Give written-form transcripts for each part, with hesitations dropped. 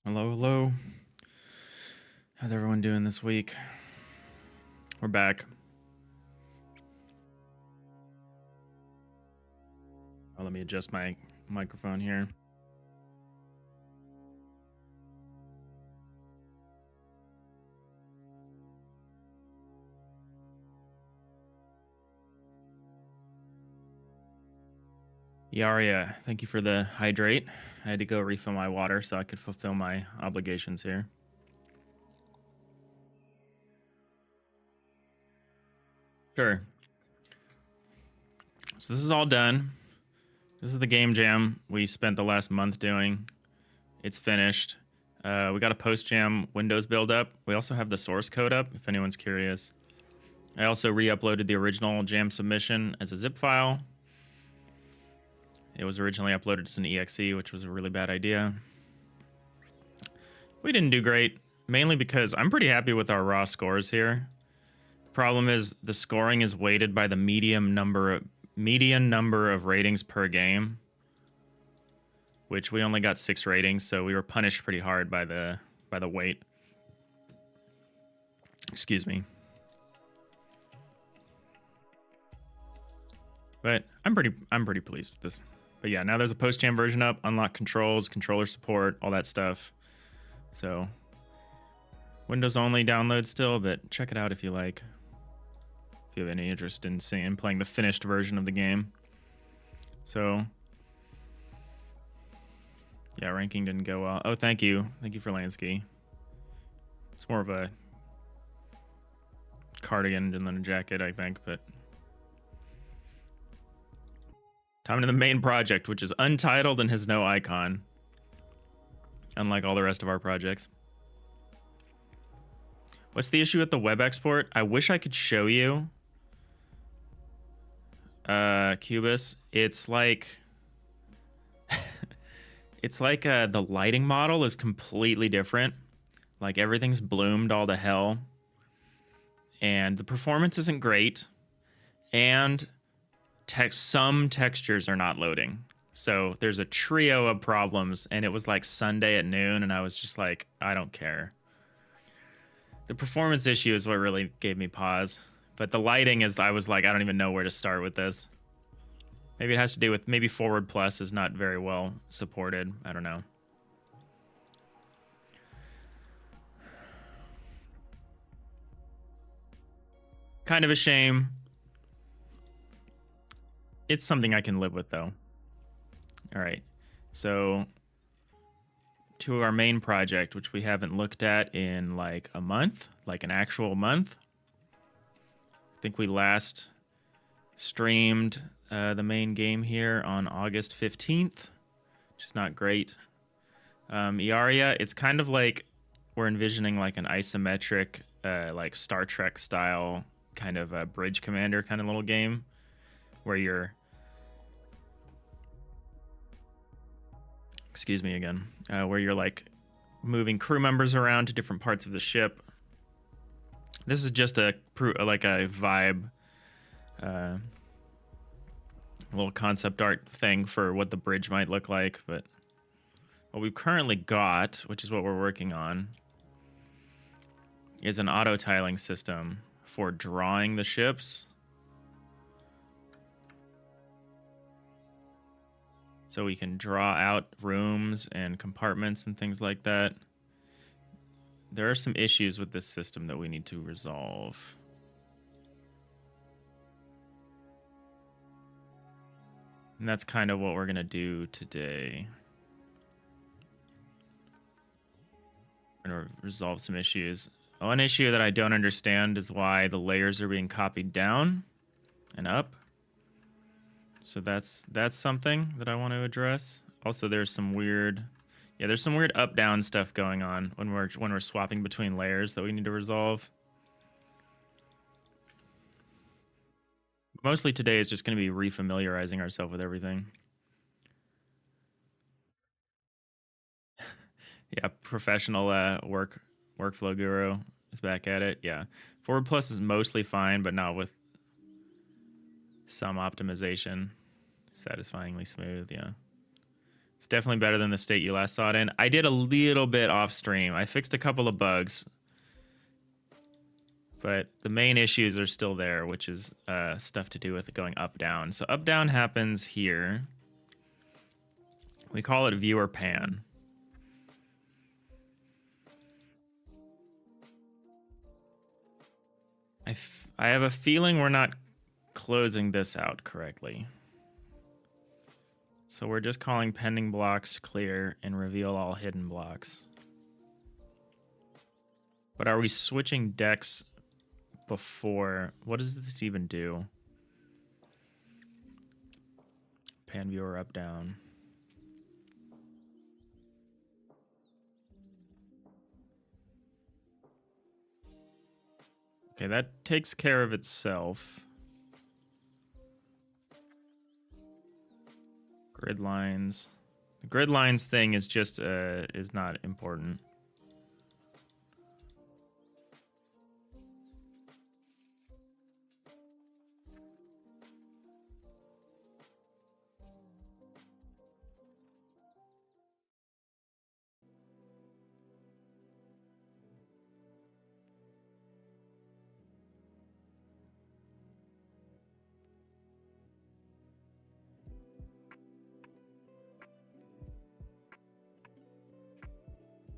Hello, hello. How's everyone doing this week? We're back. Oh, let me adjust my microphone here. Yaria, thank you for the hydrate. I had to go refill my water so I could fulfill my obligations here. Sure. So this is all done. This is the game jam we spent the last month doing. It's finished. We got a post jam Windows build up. We also have the source code up, if anyone's curious. I also re-uploaded the original jam submission as a zip file. It was originally uploaded as an exe, which was a really bad idea. We didn't do great, mainly because I'm pretty happy with our raw scores here. Problem is, the scoring is weighted by the median number of ratings per game, which we only got 6 ratings, so we were punished pretty hard by the weight. Excuse me. But I'm pretty pleased with this. But yeah, now there's a post-jam version up, unlock controls, controller support, all that stuff. So, Windows only download still, but check it out if you like. If you have any interest in playing the finished version of the game. So, yeah, ranking didn't go well. Oh, thank you. Thank you for Lansky. It's more of a cardigan than a jacket, I think, but... Time to the main project, which is untitled and has no icon. Unlike all the rest of our projects. What's the issue with the web export? I wish I could show you. Cubus. It's like... it's like the lighting model is completely different. Like everything's bloomed all to hell. And the performance isn't great. And... some textures are not loading. So there's a trio of problems, and it was like Sunday at noon, and I was just like, I don't care. The performance issue is what really gave me pause. But the lighting is, I was like, I don't even know where to start with this. Maybe it has to do with, maybe Forward Plus is not very well supported. I don't know. Kind of a shame. It's something I can live with, though. All right, so to our main project, which we haven't looked at in like a month, like an actual month. I think we last streamed the main game here on August 15th, which is not great. Iaria, it's kind of like we're envisioning like an isometric, like Star Trek style kind of a bridge commander kind of little game. Where you're, excuse me again, where you're like moving crew members around to different parts of the ship. This is just like a vibe, little concept art thing for what the bridge might look like. But what we've currently got, which is what we're working on, is an auto tiling system for drawing the ships. So we can draw out rooms and compartments and things like that. There are some issues with this system that we need to resolve. And that's kind of what we're going to do today. We're going to resolve some issues. One issue that I don't understand is why the layers are being copied down and up. So that's something that I want to address. Also, there's some weird, there's some weird up-down stuff going on when we're swapping between layers that we need to resolve. Mostly today is just going to be refamiliarizing ourselves with everything. Yeah, professional workflow guru is back at it. Yeah, Forward Plus is mostly fine, but not with some optimization. Satisfyingly smooth, yeah. It's definitely better than the state you last saw it in. I did a little bit off stream. I fixed a couple of bugs, but the main issues are still there, which is stuff to do with going up down. So up down happens here. We call it viewer pan. I have a feeling we're not closing this out correctly. So we're just calling pending blocks clear and reveal all hidden blocks. But are we switching decks before? What does this even do? Pan viewer up down. Okay, that takes care of itself. Grid lines. The grid lines thing is just is not important.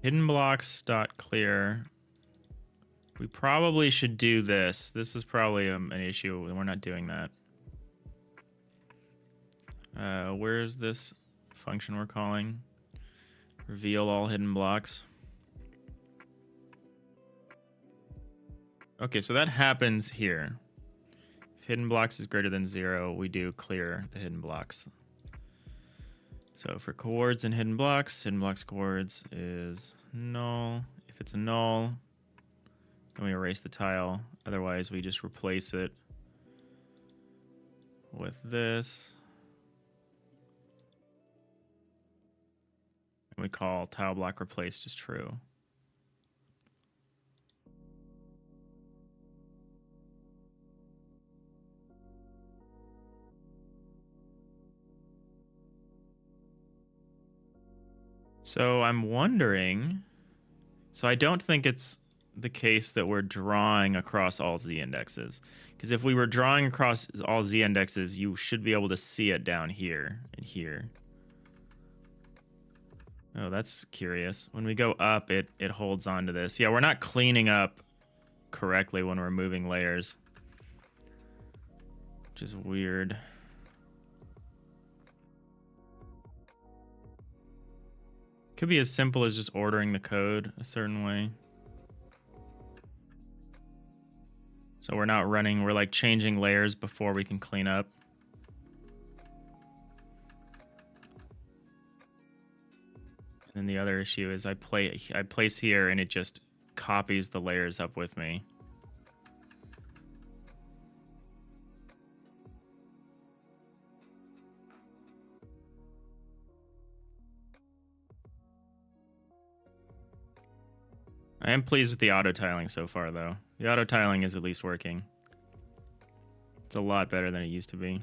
Hidden blocks dot clear. We probably should do this. This is probably an issue. We're not doing that. Where's this function we're calling? Reveal all hidden blocks. Okay, so that happens here. If hidden blocks is greater than 0, we do clear the hidden blocks. So for chords and hidden blocks chords is null. If it's a null, then we erase the tile. Otherwise, we just replace it with this. And we call tile block replaced as true. So I'm wondering, so I don't think it's the case that we're drawing across all z indexes, because if we were drawing across all z indexes, you should be able to see it down here and here. Oh, that's curious. When we go up, it holds on to this. Yeah, we're not cleaning up correctly when we're moving layers, which is weird. Could be as simple as just ordering the code a certain way. So we're not running, we're like changing layers before we can clean up. And then the other issue is I place here and it just copies the layers up with me. I am pleased with the auto tiling so far, though. The auto tiling is at least working. It's a lot better than it used to be.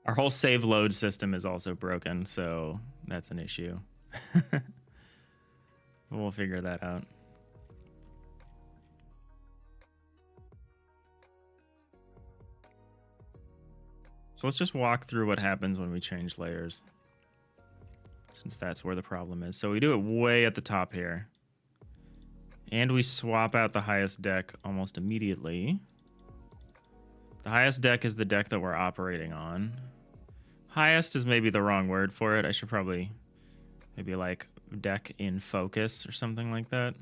Our whole save load system is also broken, so that's an issue. We'll figure that out. So let's just walk through what happens when we change layers, since that's where the problem is. So we do it way at the top here, and we swap out the highest deck almost immediately. The highest deck is the deck that we're operating on. Highest is maybe the wrong word for it. I should probably maybe like deck in focus or something like that.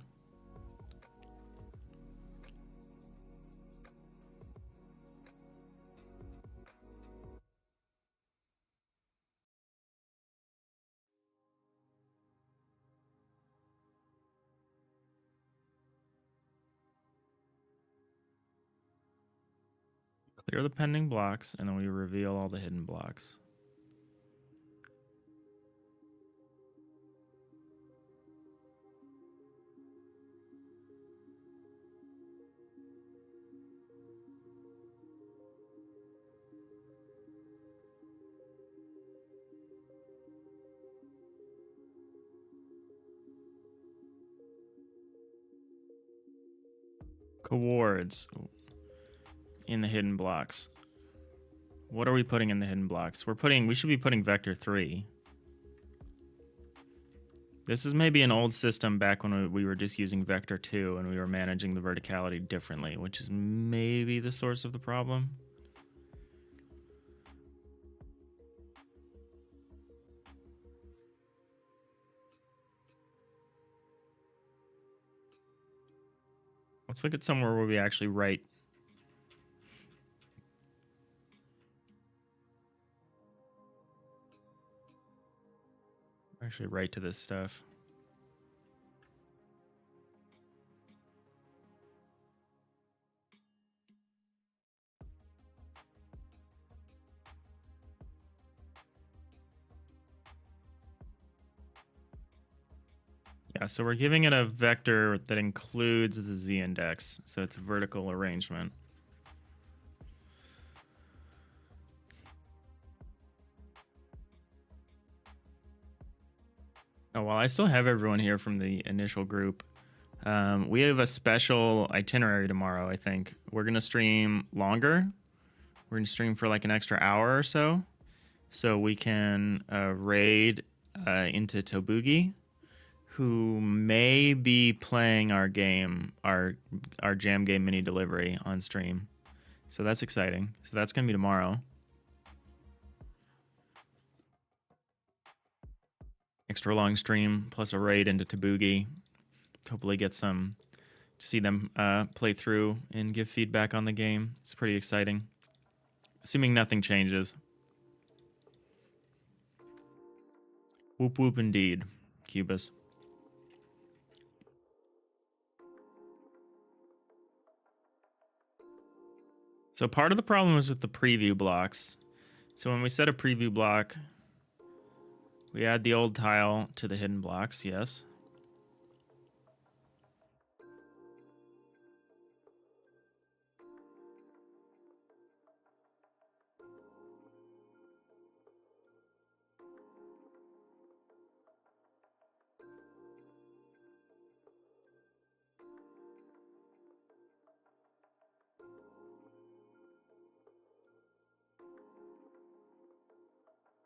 Clear the pending blocks, and then we reveal all the hidden blocks. Towards in the hidden blocks. What are we putting in the hidden blocks? We should be putting vector 3. This is maybe an old system back when we were just using vector 2 and we were managing the verticality differently, which is maybe the source of the problem. Let's look at somewhere where we actually write. Actually write to this stuff. Yeah, so we're giving it a vector that includes the z-index, so it's vertical arrangement. Oh, well, I still have everyone here from the initial group. We have a special itinerary tomorrow, I think. We're going to stream longer. We're going to stream for like an extra hour or so. So we can raid into Tobugi, who may be playing our game, our Jam Game Mini Delivery on stream. So that's exciting. So that's going to be tomorrow. Extra long stream plus a raid into Tobugi. Hopefully get some to see them play through and give feedback on the game. It's pretty exciting. Assuming nothing changes. Whoop whoop indeed, Cubus. So part of the problem is with the preview blocks. So when we set a preview block, we add the old tile to the hidden blocks, yes.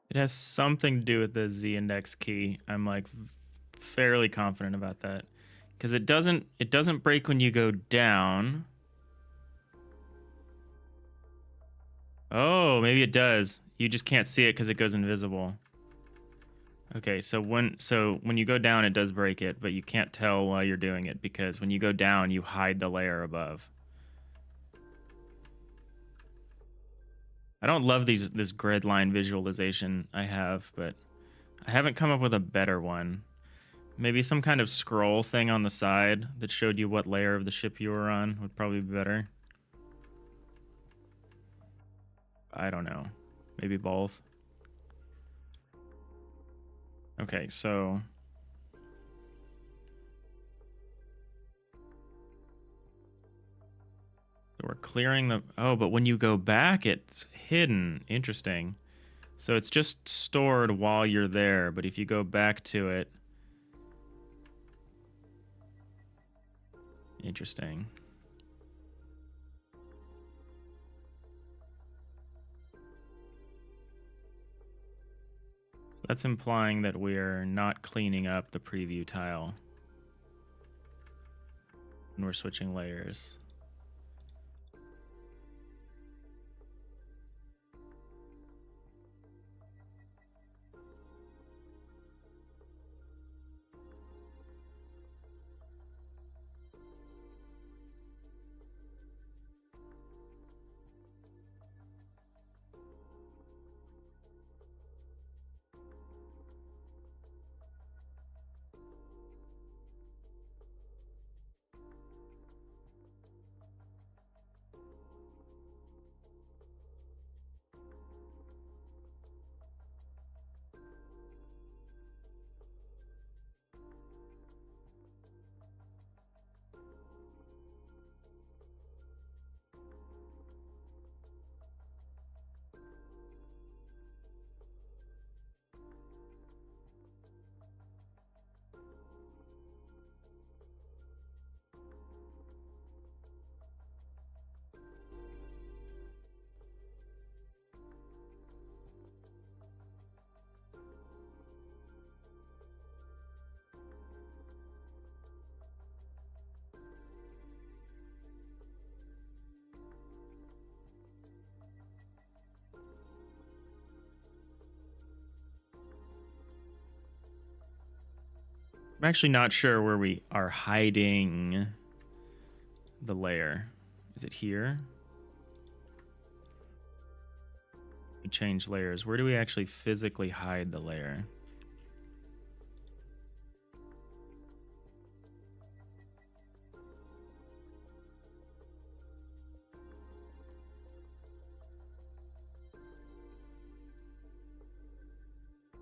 It has something to do with the z-index key. I'm like fairly confident about that. Because it doesn't break when you go down. Oh, maybe it does. You just can't see it because it goes invisible. Okay, so when you go down, it does break it, but you can't tell while you're doing it because when you go down, you hide the layer above. I don't love this grid line visualization I have, but I haven't come up with a better one. Maybe some kind of scroll thing on the side that showed you what layer of the ship you were on would probably be better. I don't know. Maybe both. Okay, so we're clearing the... Oh, but when you go back, it's hidden. Interesting. So it's just stored while you're there, but if you go back to it... Interesting. So that's implying that we're not cleaning up the preview tile when we're switching layers. I'm actually not sure where we are hiding the layer. Is it here? We change layers. Where do we actually physically hide the layer?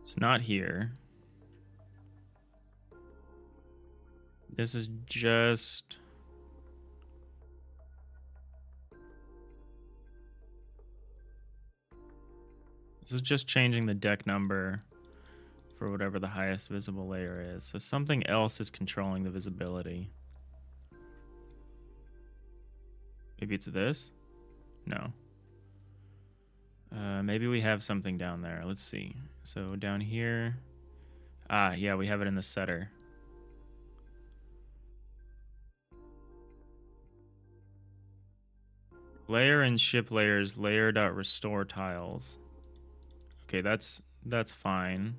It's not here. This is just... This is just changing the deck number for whatever the highest visible layer is. So something else is controlling the visibility. Maybe it's this? No. Maybe we have something down there. Let's see. So down here... Ah, yeah, we have it in the setter. Layer and ship layers, layer.restore tiles. Okay, that's fine.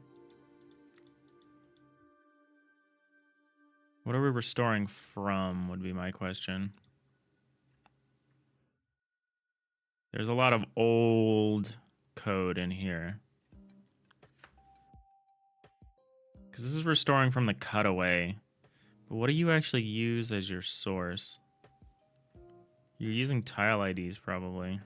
What are we restoring from would be my question. There's a lot of old code in here. Because this is restoring from the cutaway. But what do you actually use as your source? You're using tile IDs probably.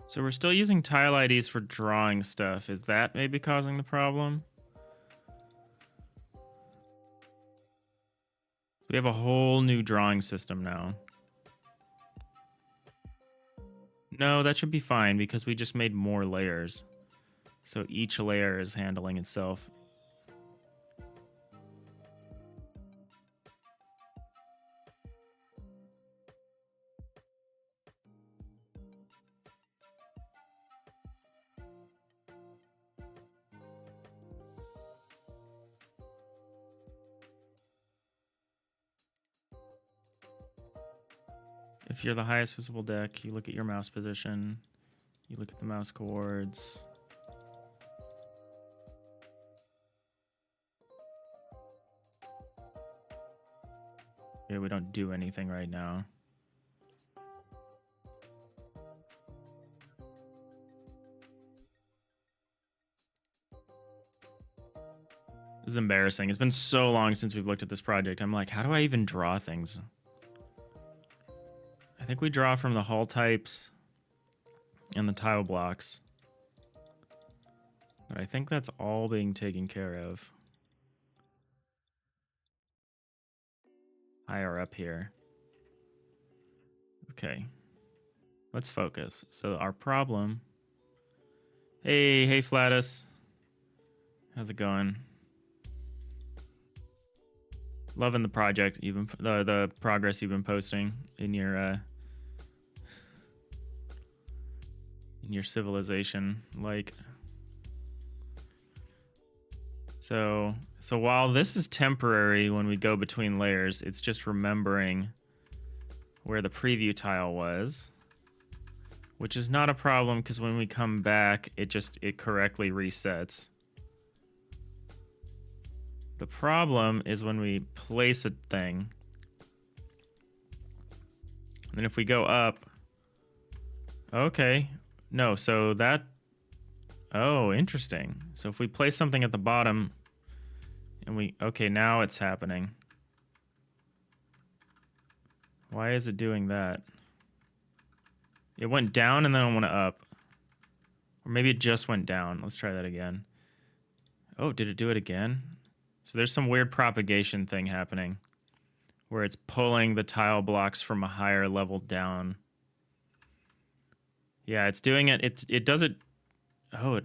So we're still using tile IDs for drawing stuff. Is that maybe causing the problem? We have a whole new drawing system now. No, that should be fine because we just made more layers. So each layer is handling itself. If you're the highest visible deck, you look at your mouse position, you look at the mouse chords. Yeah, we don't do anything right now. This is embarrassing. It's been so long since we've looked at this project. I'm like, how do I even draw things? I think we draw from the hull types and the tile blocks. But I think that's all being taken care of. Higher up here. Okay. Let's focus. So our problem... Hey Flatus. How's it going? Loving the project, even the progress you've been posting in your civilization. Like, so while this is temporary when we go between layers, it's just remembering where the preview tile was, which is not a problem because when we come back, it correctly resets. The problem is when we place a thing, and then if we go up, okay, no, so that, oh, interesting. So if we place something at the bottom, and okay, now it's happening. Why is it doing that? It went down and then it went up. Or maybe it just went down. Let's try that again. Oh, did it do it again? So there's some weird propagation thing happening where it's pulling the tile blocks from a higher level down. Yeah, it's doing it. It does it. Oh,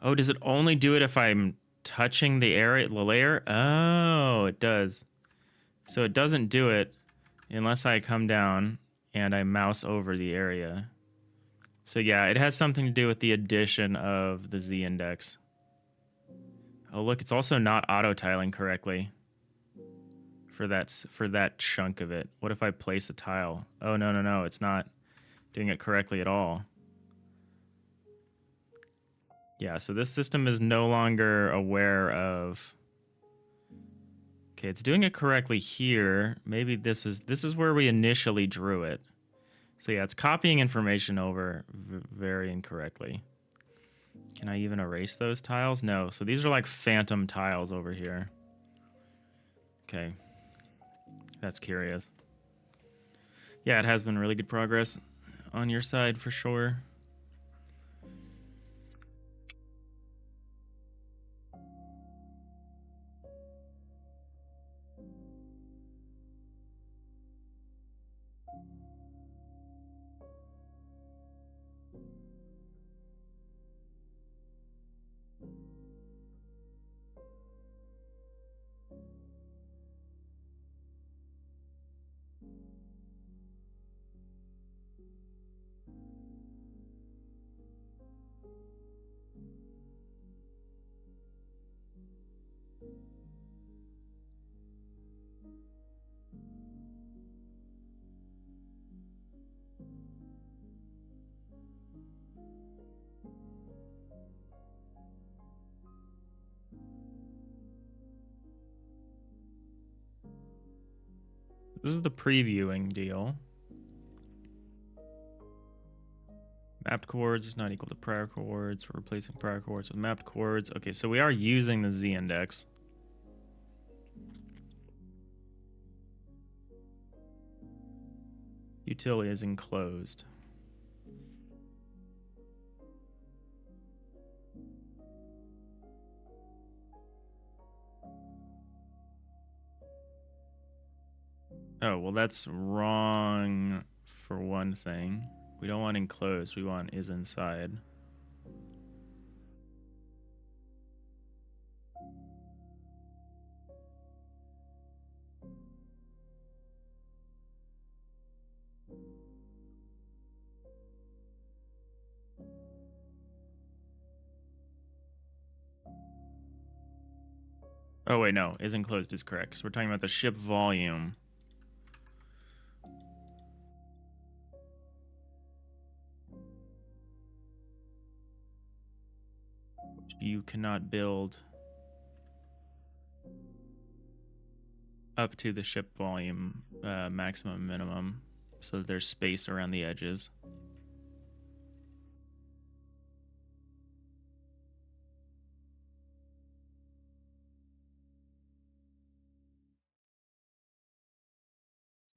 oh, does it only do it if I'm touching the area, the layer? Oh, it does. So it doesn't do it unless I come down and I mouse over the area. So yeah, it has something to do with the addition of the Z index. Oh, look, it's also not auto-tiling correctly for that chunk of it. What if I place a tile? Oh, no, it's not doing it correctly at all. Yeah, so this system is no longer aware of... Okay, it's doing it correctly here. Maybe this is where we initially drew it. So yeah, it's copying information over very incorrectly. Can I even erase those tiles? No, so these are like phantom tiles over here. Okay, that's curious. Yeah, it has been really good progress on your side for sure. This is the previewing deal. Mapped chords is not equal to prior chords. We're replacing prior chords with mapped chords. Okay, so we are using the Z index. Util is enclosed. Oh, well, that's wrong for one thing. We don't want enclosed. We want is inside. Oh, wait, no. Is enclosed is correct. So we're talking about the ship volume. Which you cannot build up to the ship volume maximum minimum. So that there's space around the edges.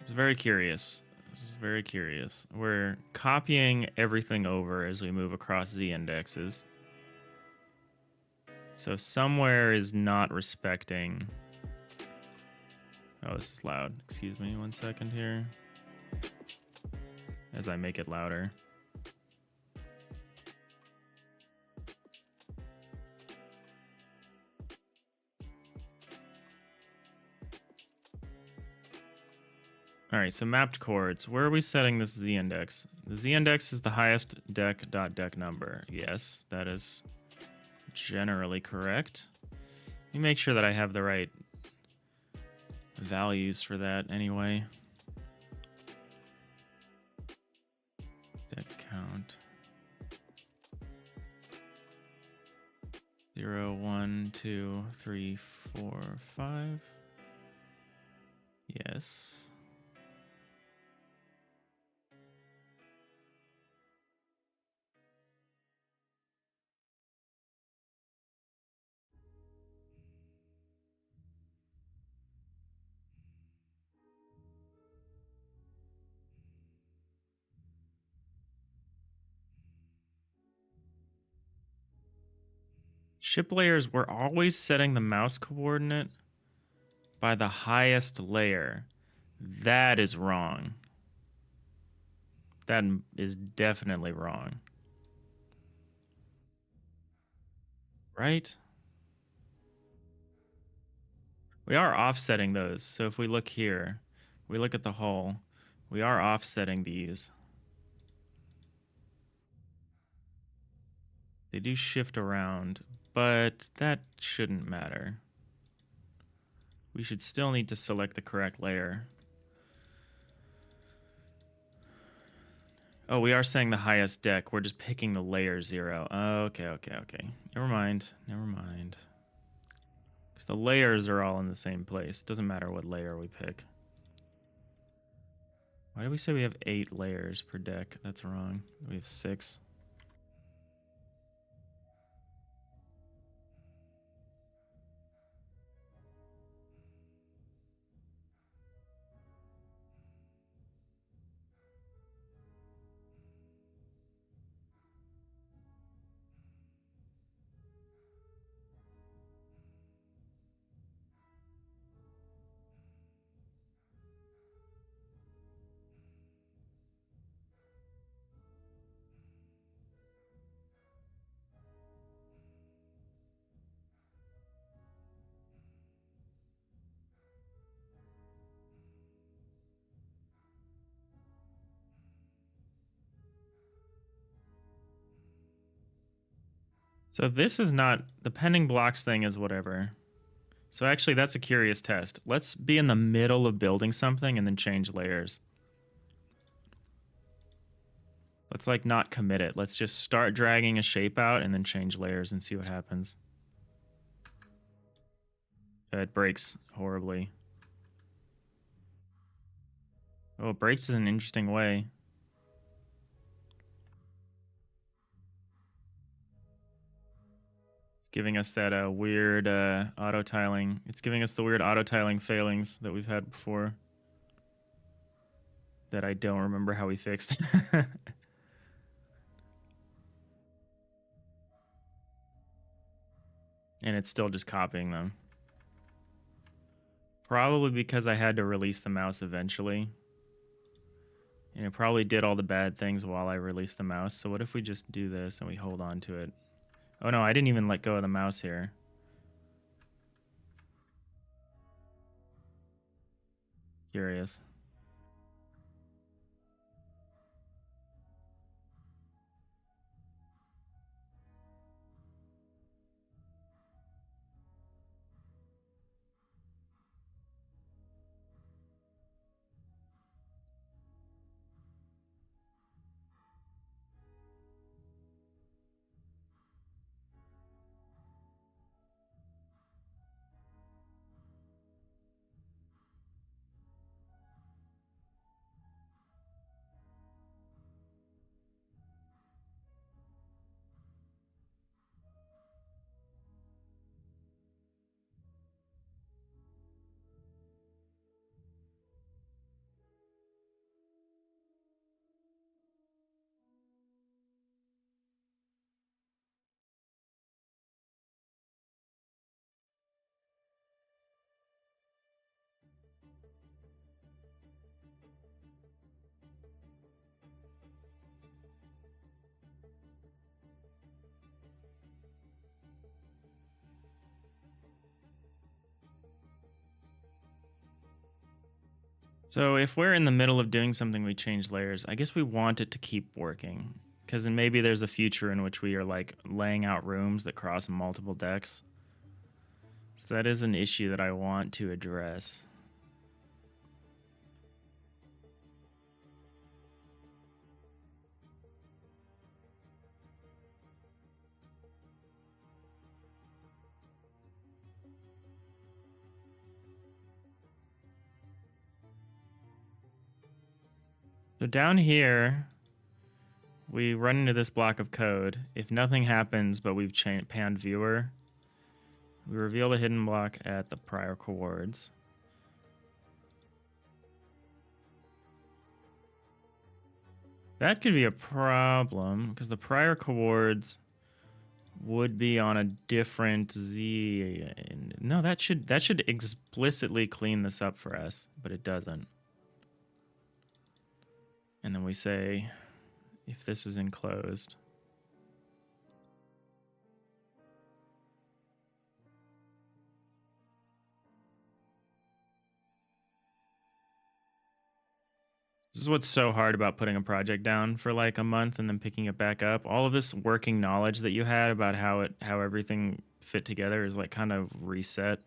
It's very curious. This is very curious. We're copying everything over as we move across Z indexes. So somewhere is not respecting... Oh, this is loud. Excuse me 1 second here. As I make it louder. All right, so mapped chords. Where are we setting this Z index? The Z index is the highest deck.deck number. Yes, that is generally correct. Let me make sure that I have the right values for that anyway. Deck count. 0, 1, 2, 3, 4, 5. Yes. Ship layers, we're always setting the mouse coordinate by the highest layer. That is wrong. That is definitely wrong. Right? We are offsetting those. So if we look here, we look at the hull, we are offsetting these. They do shift around, but that shouldn't matter. We should still need to select the correct layer. Oh, we are saying the highest deck. We're just picking the layer 0. Okay. Never mind. Because the layers are all in the same place. Doesn't matter what layer we pick. Why do we say we have 8 layers per deck? That's wrong. We have 6. So this is not, the pending blocks thing is whatever. So actually that's a curious test. Let's be in the middle of building something and then change layers. Let's like not commit it. Let's just start dragging a shape out and then change layers and see what happens. It breaks horribly. Oh, it breaks in an interesting way. It's giving us that weird auto tiling. It's giving us the weird auto tiling failings that we've had before. That I don't remember how we fixed. And it's still just copying them. Probably because I had to release the mouse eventually. And it probably did all the bad things while I released the mouse. So what if we just do this and we hold on to it? Oh no, I didn't even let go of the mouse here. Curious. So if we're in the middle of doing something, we change layers. I guess we want it to keep working. Because then maybe there's a future in which we are like laying out rooms that cross multiple decks. So that is an issue that I want to address. So down here, we run into this block of code. If nothing happens but we've panned viewer, we reveal the hidden block at the prior coords. That could be a problem because the prior coords would be on a different Z. No, that should explicitly clean this up for us, but it doesn't. And And then we say if this is enclosed. This is what's so hard about putting a project down for like a month and then picking it back up. All of this working knowledge that you had about how everything fit together is like kind of reset.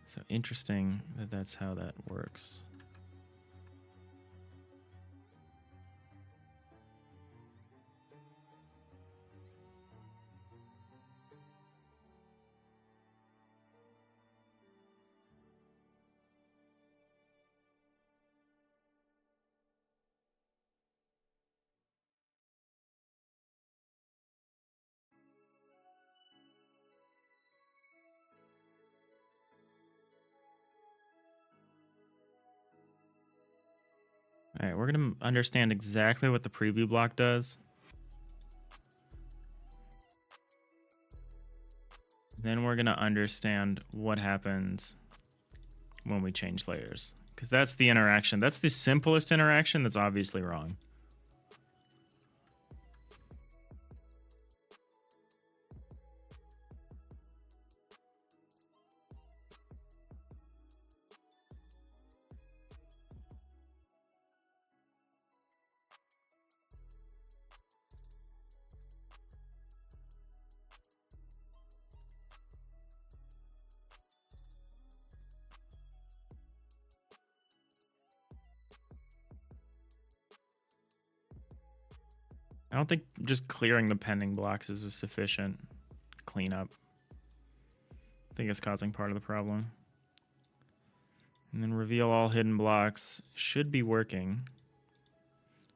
So interesting that that's how that works. All right, we're going to understand exactly what the preview block does. Then we're going to understand what happens when we change layers. Because that's the interaction. That's the simplest interaction that's obviously wrong. I don't think just clearing the pending blocks is a sufficient cleanup. I think it's causing part of the problem. And then reveal all hidden blocks should be working.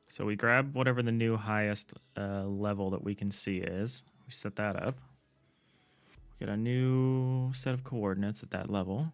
So we grab whatever the new highest level that we can see is. We set that up. We get a new set of coordinates at that level.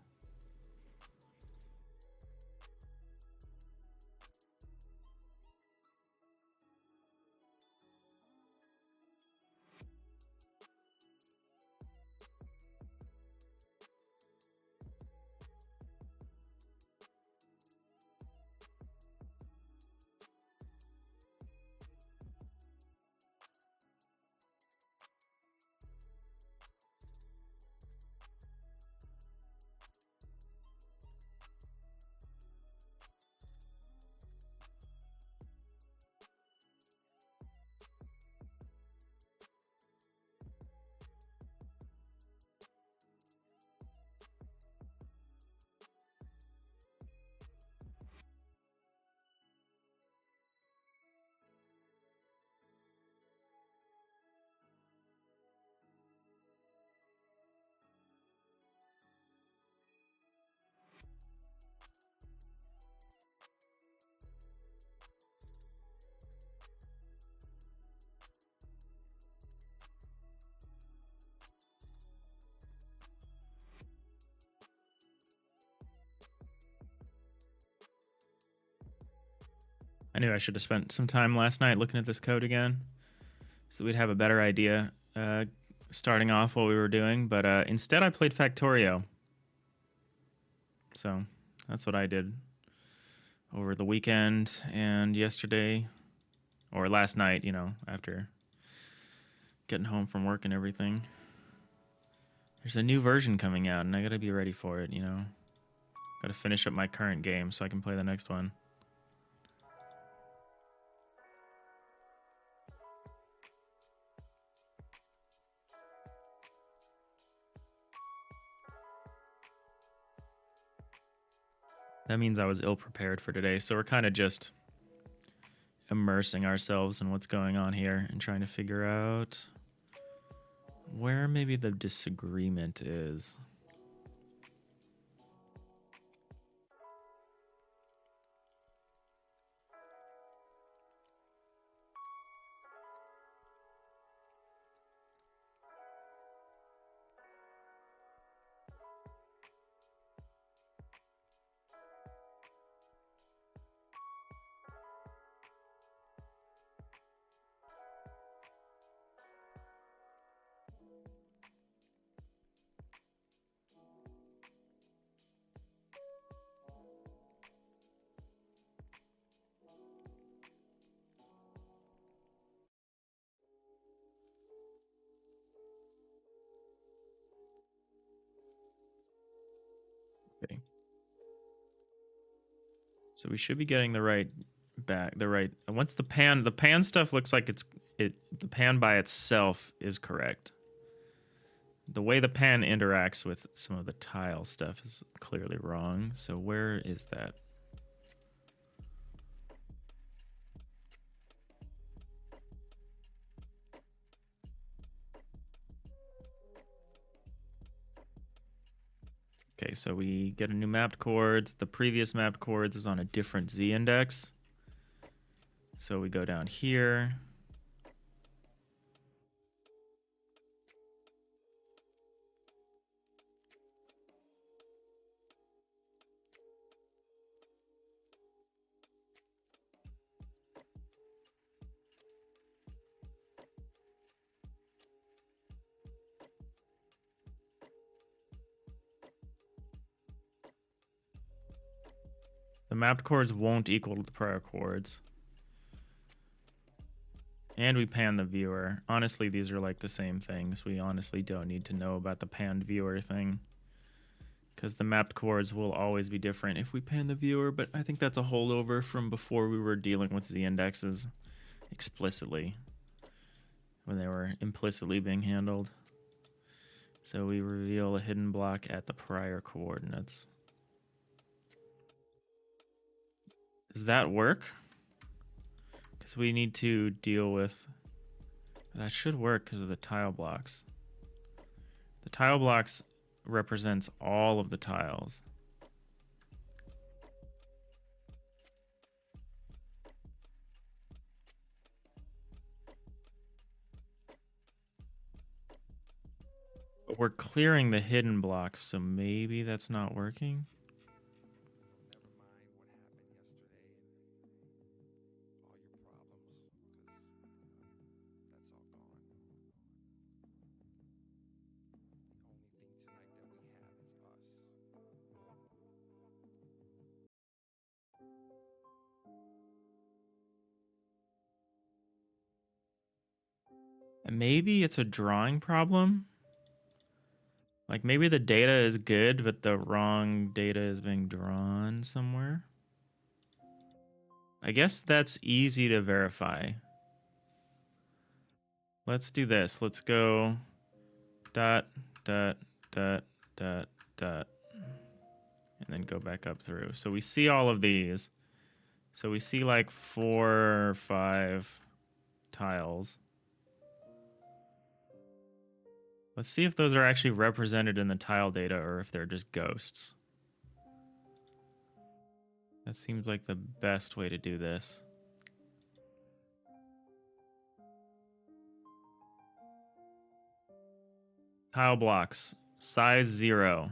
I knew I should have spent some time last night looking at this code again so that we'd have a better idea starting off what we were doing. But instead I played Factorio. So that's what I did over the weekend and yesterday, or last night, you know, after getting home from work and everything. There's a new version coming out and I gotta be ready for it, you know. Gotta finish up my current game so I can play the next one. That means I was ill-prepared for today, so we're kind of just immersing ourselves in what's going on here and trying to figure out where maybe the disagreement is. So we should be getting the right once the pan stuff looks like the pan by itself is correct. The way the pan interacts with some of the tile stuff is clearly wrong. So where is that? Okay, so we get a new mapped chords. The previous mapped chords is on a different Z index. So we go down here. The mapped chords won't equal the prior chords. And we pan the viewer. Honestly, these are like the same things. We honestly don't need to know about the panned viewer thing, because the mapped chords will always be different if we pan the viewer, but I think that's a holdover from before we were dealing with Z indexes explicitly, when they were implicitly being handled. So we reveal a hidden block at the prior coordinates. Does that work? Because we need to deal with... That should work because of the tile blocks. The tile blocks represents all of the tiles. But we're clearing the hidden blocks, so maybe that's not working. Maybe it's a drawing problem. Like maybe the data is good, but the wrong data is being drawn somewhere. I guess that's easy to verify. Let's do this. Let's go dot, dot, dot, dot, dot, and then go back up through. So we see all of these. So we see like 4 or 5 tiles. Let's see if those are actually represented in the tile data or if they're just ghosts. That seems like the best way to do this. Tile blocks, size 0.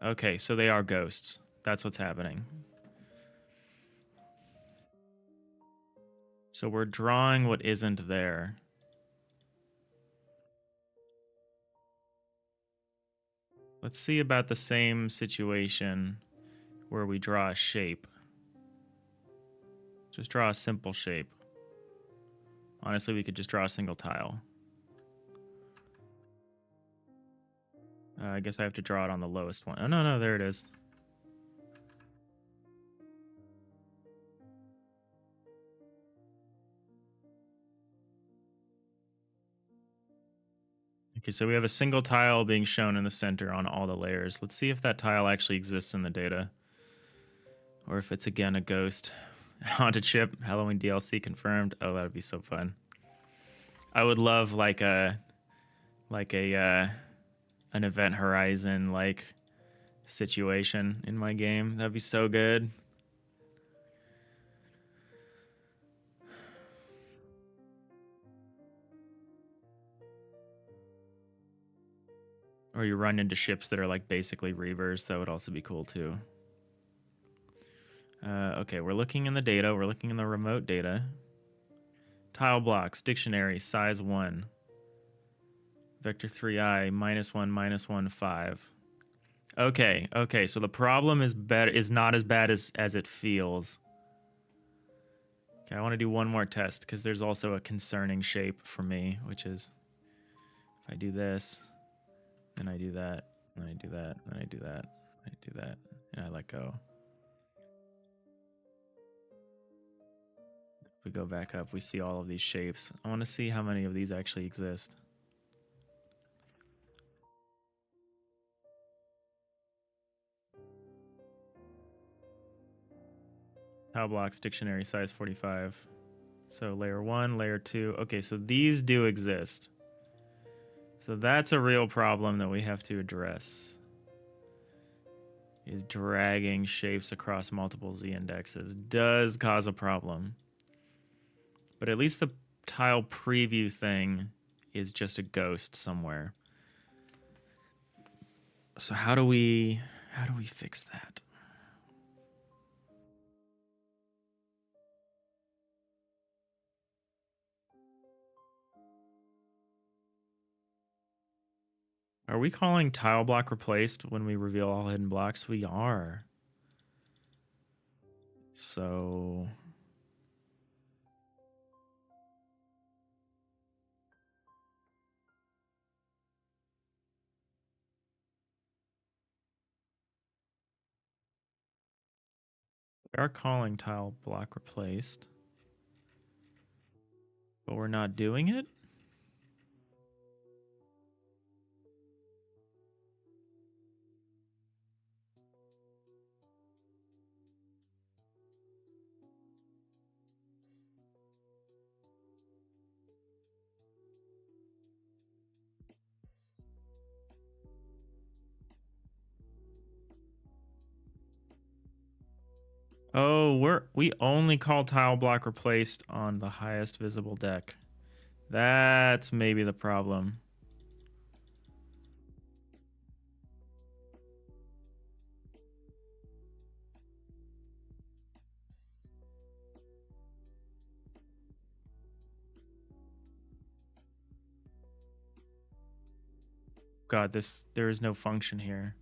Okay, so they are ghosts. That's what's happening. So we're drawing what isn't there. Let's see about the same situation where we draw a shape. Just draw a simple shape. Honestly, we could just draw a single tile. I guess I have to draw it on the lowest one. Oh, no, there it is. Okay, so we have a single tile being shown in the center on all the layers. Let's see if that tile actually exists in the data. Or if it's, again, a ghost. Haunted ship, Halloween DLC confirmed. Oh, that would be so fun. I would love like an Event Horizon like situation in my game. That'd be so good. Or you run into ships that are like basically reavers. That would also be cool too. Okay, we're looking in the data. We're looking in the remote data. Tile blocks, dictionary, size 1. Vector 3i, -1, -1, 5. Okay, so the problem is not as bad as it feels. Okay, I want to do one more test because there's also a concerning shape for me, which is if I do this, then I do that, and I do that, and I do that, and I do that, and I let go. If we go back up, we see all of these shapes. I want to see how many of these actually exist. Tile blocks, dictionary, size 45. So layer 1, layer 2. Okay, so these do exist. So that's a real problem that we have to address. Is dragging shapes across multiple z indexes does cause a problem. But at least the tile preview thing is just a ghost somewhere. So how do we fix that? Are we calling tile block replaced when we reveal all hidden blocks? We are. So we are calling tile block replaced, but we're not doing it? Oh, we only call tile block replaced on the highest visible deck. That's maybe the problem. God, there is no function here.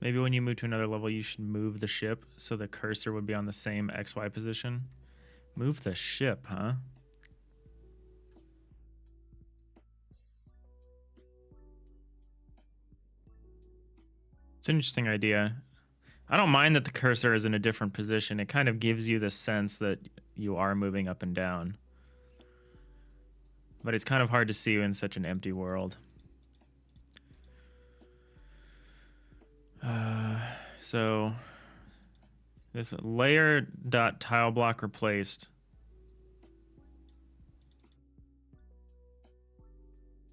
Maybe when you move to another level, you should move the ship so the cursor would be on the same XY position. Move the ship, huh? It's an interesting idea. I don't mind that the cursor is in a different position. It kind of gives you the sense that you are moving up and down. But it's kind of hard to see in such an empty world. So this layer dot tile block replaced.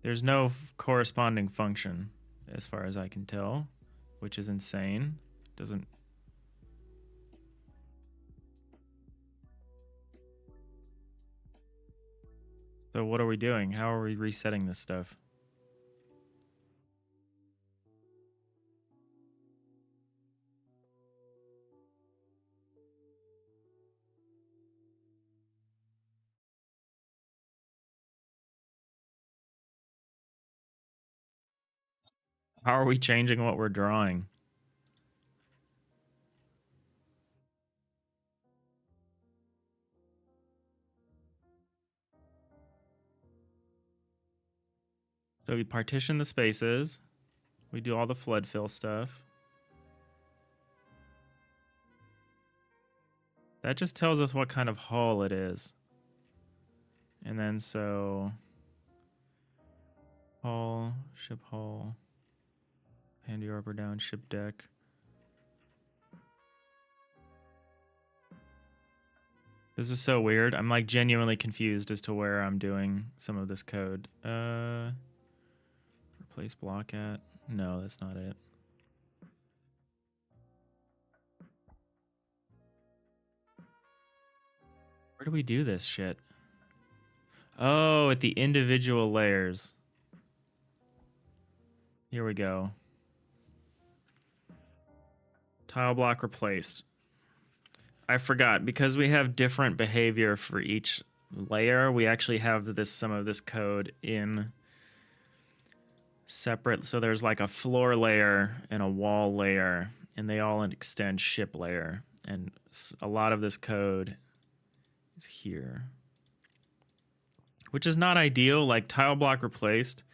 There's no corresponding function as far as I can tell, which is insane. Doesn't. So what are we doing? How are we resetting this stuff? How are we changing what we're drawing? So we partition the spaces. We do all the flood fill stuff. That just tells us what kind of hull it is. And then so hull, ship hull, handy arbor down, ship deck. This is so weird. I'm like genuinely confused as to where I'm doing some of this code. Replace block at. No, that's not it. Where do we do this shit? Oh, at the individual layers. Here we go. Tile block replaced. I forgot, because we have different behavior for each layer, we actually have some of this code in separate. So there's like a floor layer and a wall layer, and they all extend ship layer. And a lot of this code is here, which is not ideal. Like tile block replaced,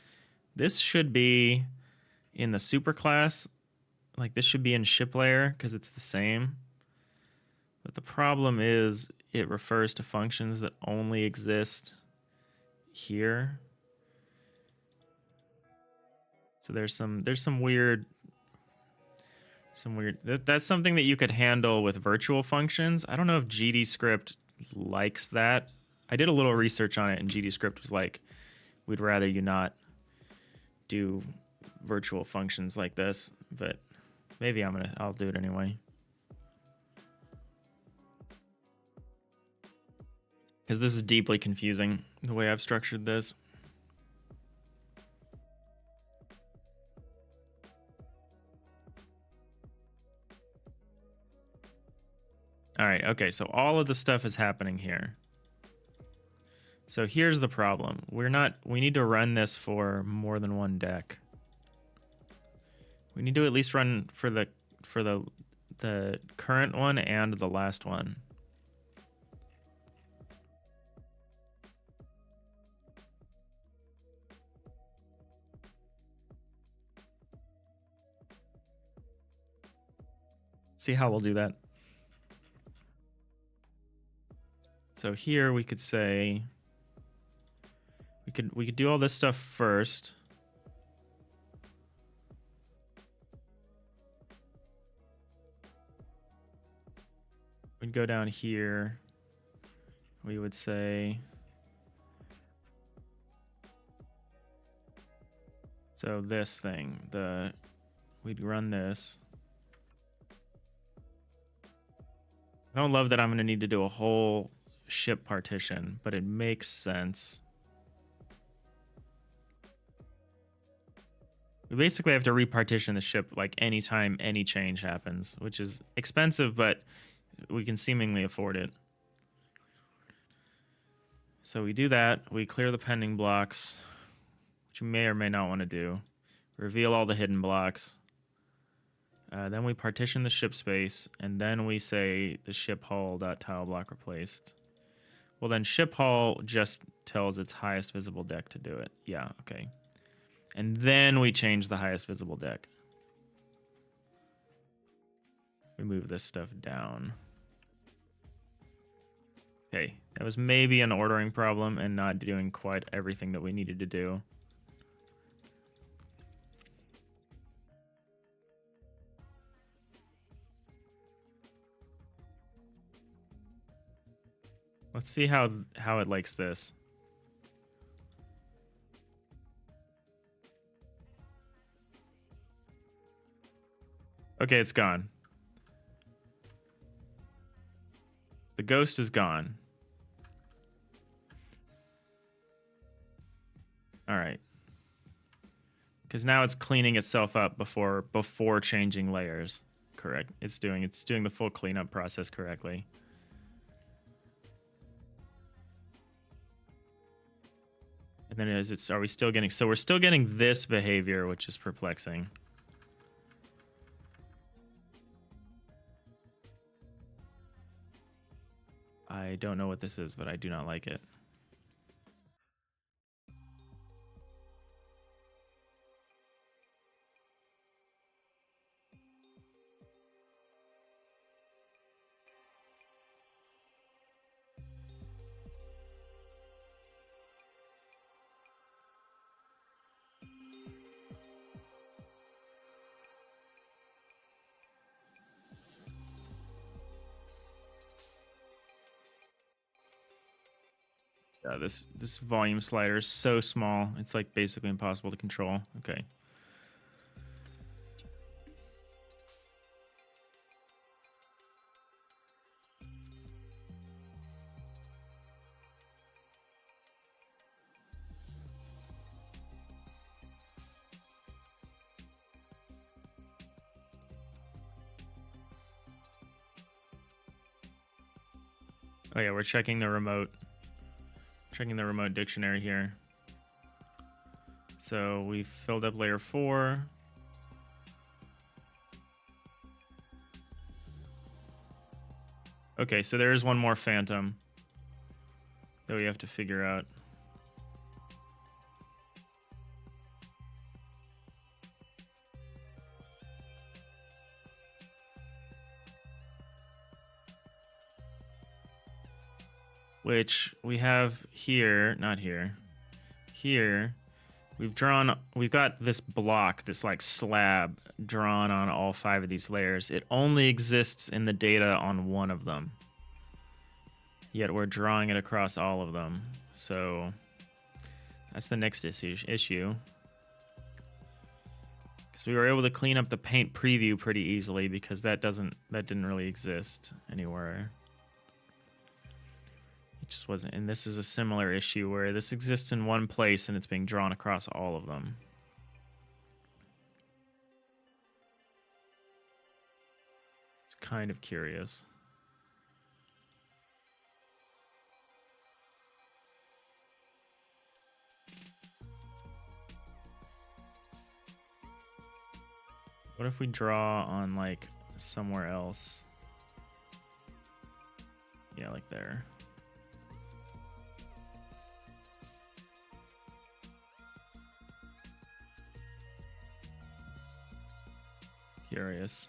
this should be in the superclass. Like this should be in ship layer because it's the same. But the problem is it refers to functions that only exist here. So there's some weird that's something that you could handle with virtual functions. I don't know if GDScript likes that. I did a little research on it, and GDScript was like, we'd rather you not do virtual functions like this, but maybe I'll do it anyway. Because this is deeply confusing, the way I've structured this. All right, okay, so all of the stuff is happening here. So here's the problem. We need to run this for more than one deck. We need to at least run for the current one and the last one. See how we'll do that. So here we could say we could do all this stuff first. We'd go down here. We would say, so this thing, we'd run this. I don't love that I'm going to need to do a whole ship partition, but it makes sense. We basically have to repartition the ship like anytime any change happens, which is expensive, but we can seemingly afford it. So we do that. We clear the pending blocks, which you may or may not want to do. Reveal all the hidden blocks. Then we partition the ship space, and then we say the ship hull.tile block replaced. Well, then ship hull just tells its highest visible deck to do it. Yeah, okay. And then we change the highest visible deck. We move this stuff down. Okay, that was maybe an ordering problem and not doing quite everything that we needed to do. Let's see how it likes this. Okay, it's gone. The ghost is gone. All right. Because now it's cleaning itself up before changing layers. Correct. It's doing the full cleanup process correctly. And then are we still getting, so we're still getting this behavior, which is perplexing. I don't know what this is, but I do not like it. This volume slider is so small. It's like basically impossible to control. Okay. Oh yeah, we're checking the remote. Checking the remote dictionary here. So we filled up layer 4. Okay, so there is one more phantom that we have to figure out. which we have here, not here, here. We've got this block, this like slab drawn on all 5 of these layers. It only exists in the data on one of them. Yet we're drawing it across all of them. So that's the next issue. Because we were able to clean up the paint preview pretty easily because that didn't really exist anywhere. It just wasn't. And this is a similar issue where this exists in one place and it's being drawn across all of them. It's kind of curious. What if we draw on like somewhere else? Yeah, like there. Curious.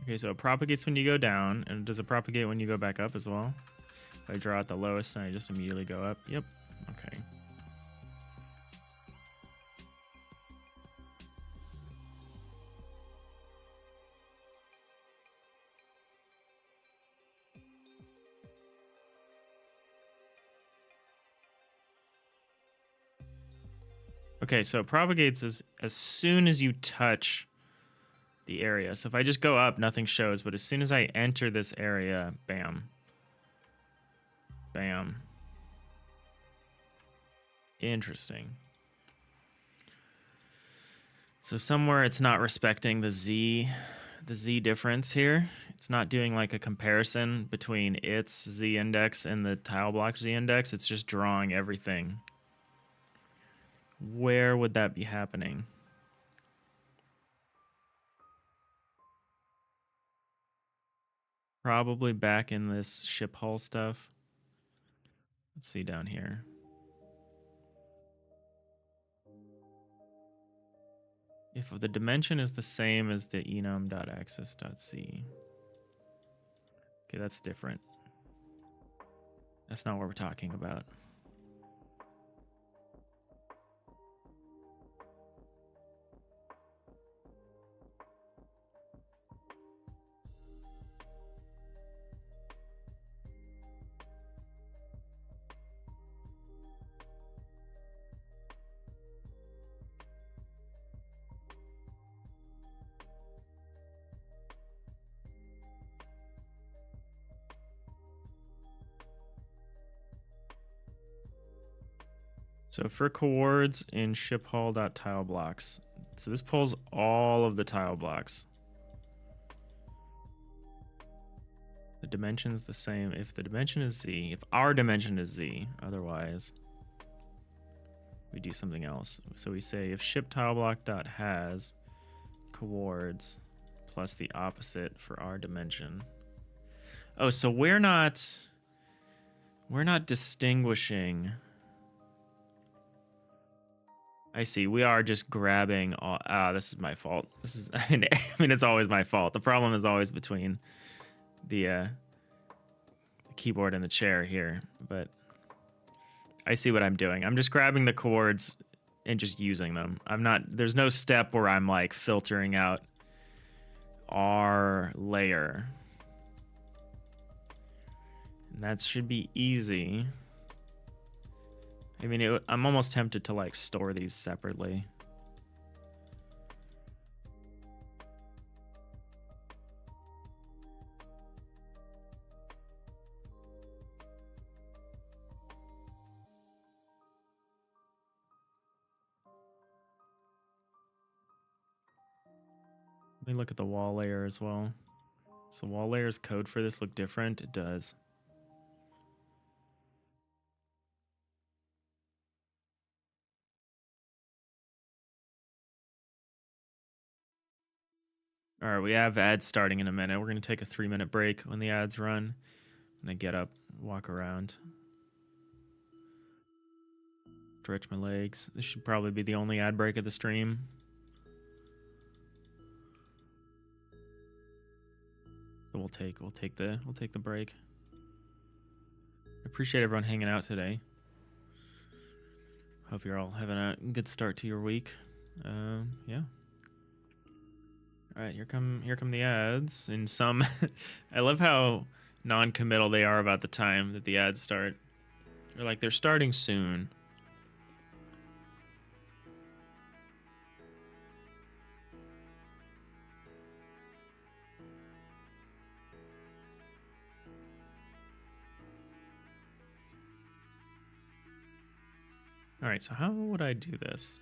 Okay, so it propagates when you go down, and does it propagate when you go back up as well? If I draw at the lowest, and I just immediately go up. Yep. Okay. Okay, so it propagates as soon as you touch the area. So if I just go up, nothing shows, but as soon as I enter this area, bam. Bam. Interesting. So somewhere it's not respecting the Z difference here. It's not doing like a comparison between its Z index and the tile block Z index. It's just drawing everything. Where would that be happening? Probably back in this ship hull stuff. Let's see down here. If the dimension is the same as the enum.axis.z. Okay, that's different. That's not what we're talking about. So for coords in shiphull.tileblocks, so this pulls all of the tile blocks. The dimension's the same if the dimension is z, if our dimension is z, otherwise we do something else. So we say if ship_tileblock.has coords plus the opposite for our dimension. Oh, so we're not distinguishing. I see. We are just grabbing all. This is my fault. This is. I mean, it's always my fault. The problem is always between the keyboard and the chair here. But I see what I'm doing. I'm just grabbing the chords and just using them. I'm not. There's no step where I'm like filtering out our layer, and that should be easy. I mean, I'm almost tempted to like store these separately. Let me look at the wall layer as well. So wall layer's code for this look different? It does. All right, we have ads starting in a minute. We're going to take a 3-minute break when the ads run, and then get up, walk around. Stretch my legs. This should probably be the only ad break of the stream. So we'll take the break. I appreciate everyone hanging out today. Hope you're all having a good start to your week. Yeah. All right, here come the ads. In some, I love how non-committal they are about the time that the ads start. They're like they're starting soon. All right, so how would I do this?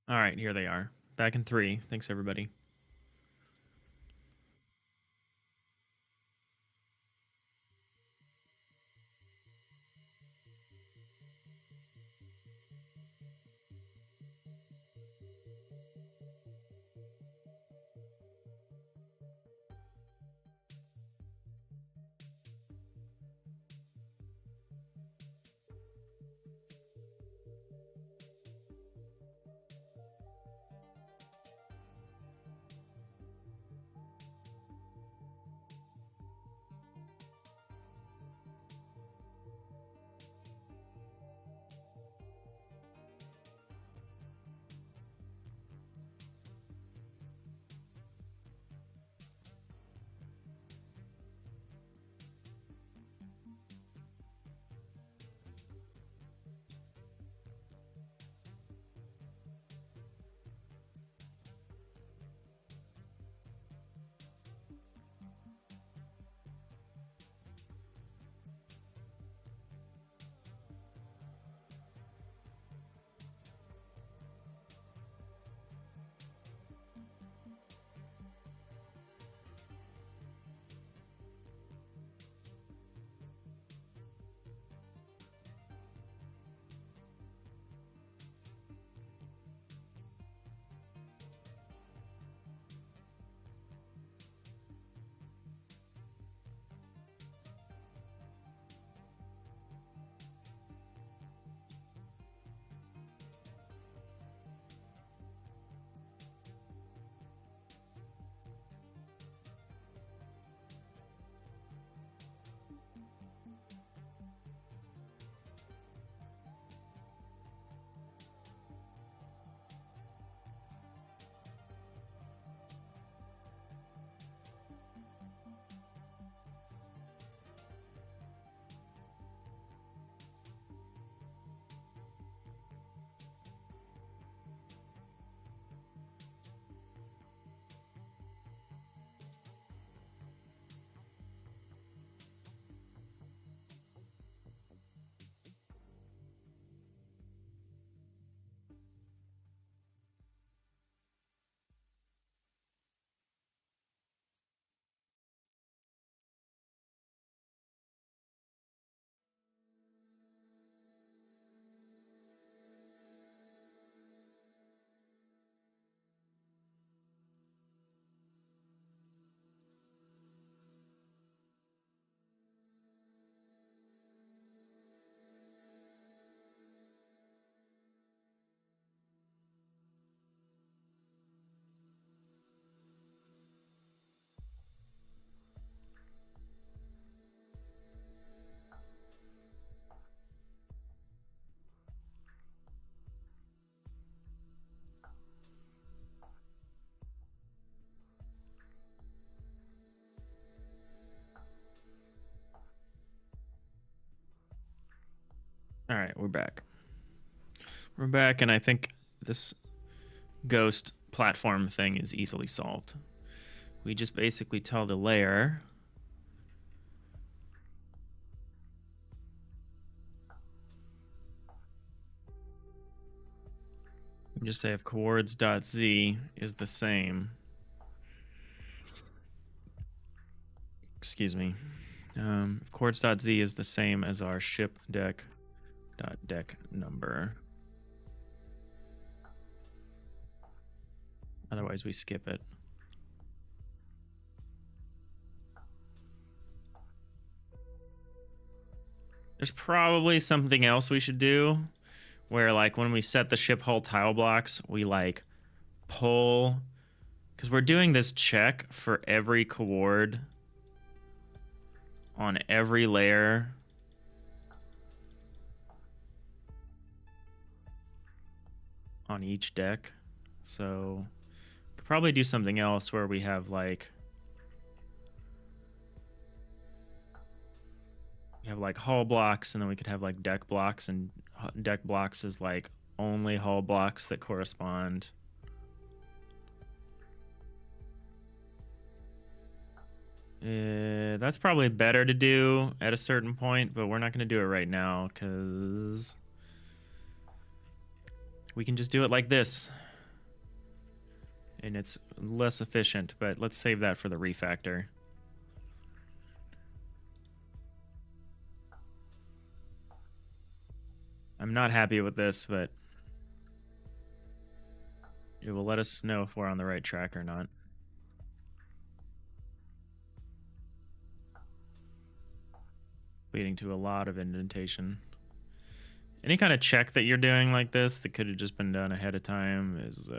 All right, here they are. Back in 3. Thanks, everybody. All right, we're back. We're back, and I think this ghost platform thing is easily solved. We just basically tell the layer Just say if coords.z is the same. Excuse me. If coords.z is the same as our ship deck.deck number. Otherwise, we skip it. There's probably something else we should do where, like, when we set the ship hull tile blocks, we, like, pull, because we're doing this check for every coord on every layer. On each deck. So could probably do something else where we have, like, hull blocks, and then we could have like deck blocks, and deck blocks is like only hull blocks that correspond. That's probably better to do at a certain point, but we're not going to do it right now because we can just do it like this. And it's less efficient, but let's save that for the refactor. I'm not happy with this, but it will let us know if we're on the right track or not. Leading to a lot of indentation. Any kind of check that you're doing like this that could have just been done ahead of time is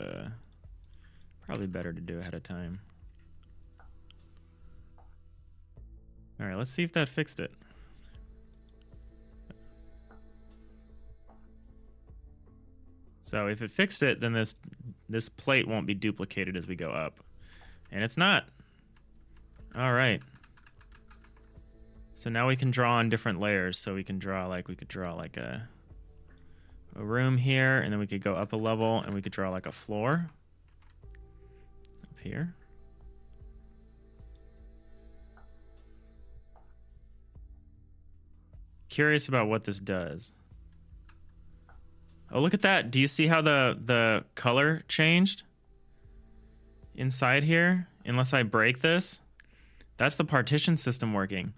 probably better to do ahead of time. All right, let's see if that fixed it. So if it fixed it, then this plate won't be duplicated as we go up. And it's not. All right. So now we can draw on different layers. So we can draw like, a room here, and then we could go up a level, and we could draw like a floor up here. Curious about what this does. Oh, look at that. Do you see how the color changed inside here? Unless I break this, that's the partition system working.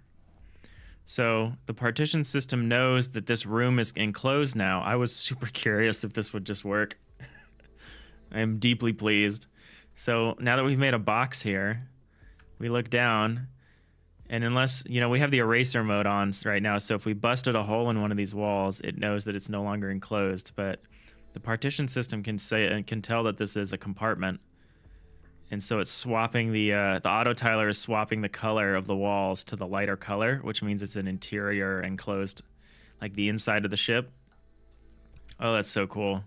So the partition system knows that this room is enclosed now. I was super curious if this would just work. I am deeply pleased. So now that we've made a box here, we look down, and unless, you know, we have the eraser mode on right now, so if we busted a hole in one of these walls, it knows that it's no longer enclosed, but the partition system can say and can tell that this is a compartment. And so it's swapping the auto tiler is swapping the color of the walls to the lighter color, which means it's an interior enclosed, like the inside of the ship. Oh, that's so cool.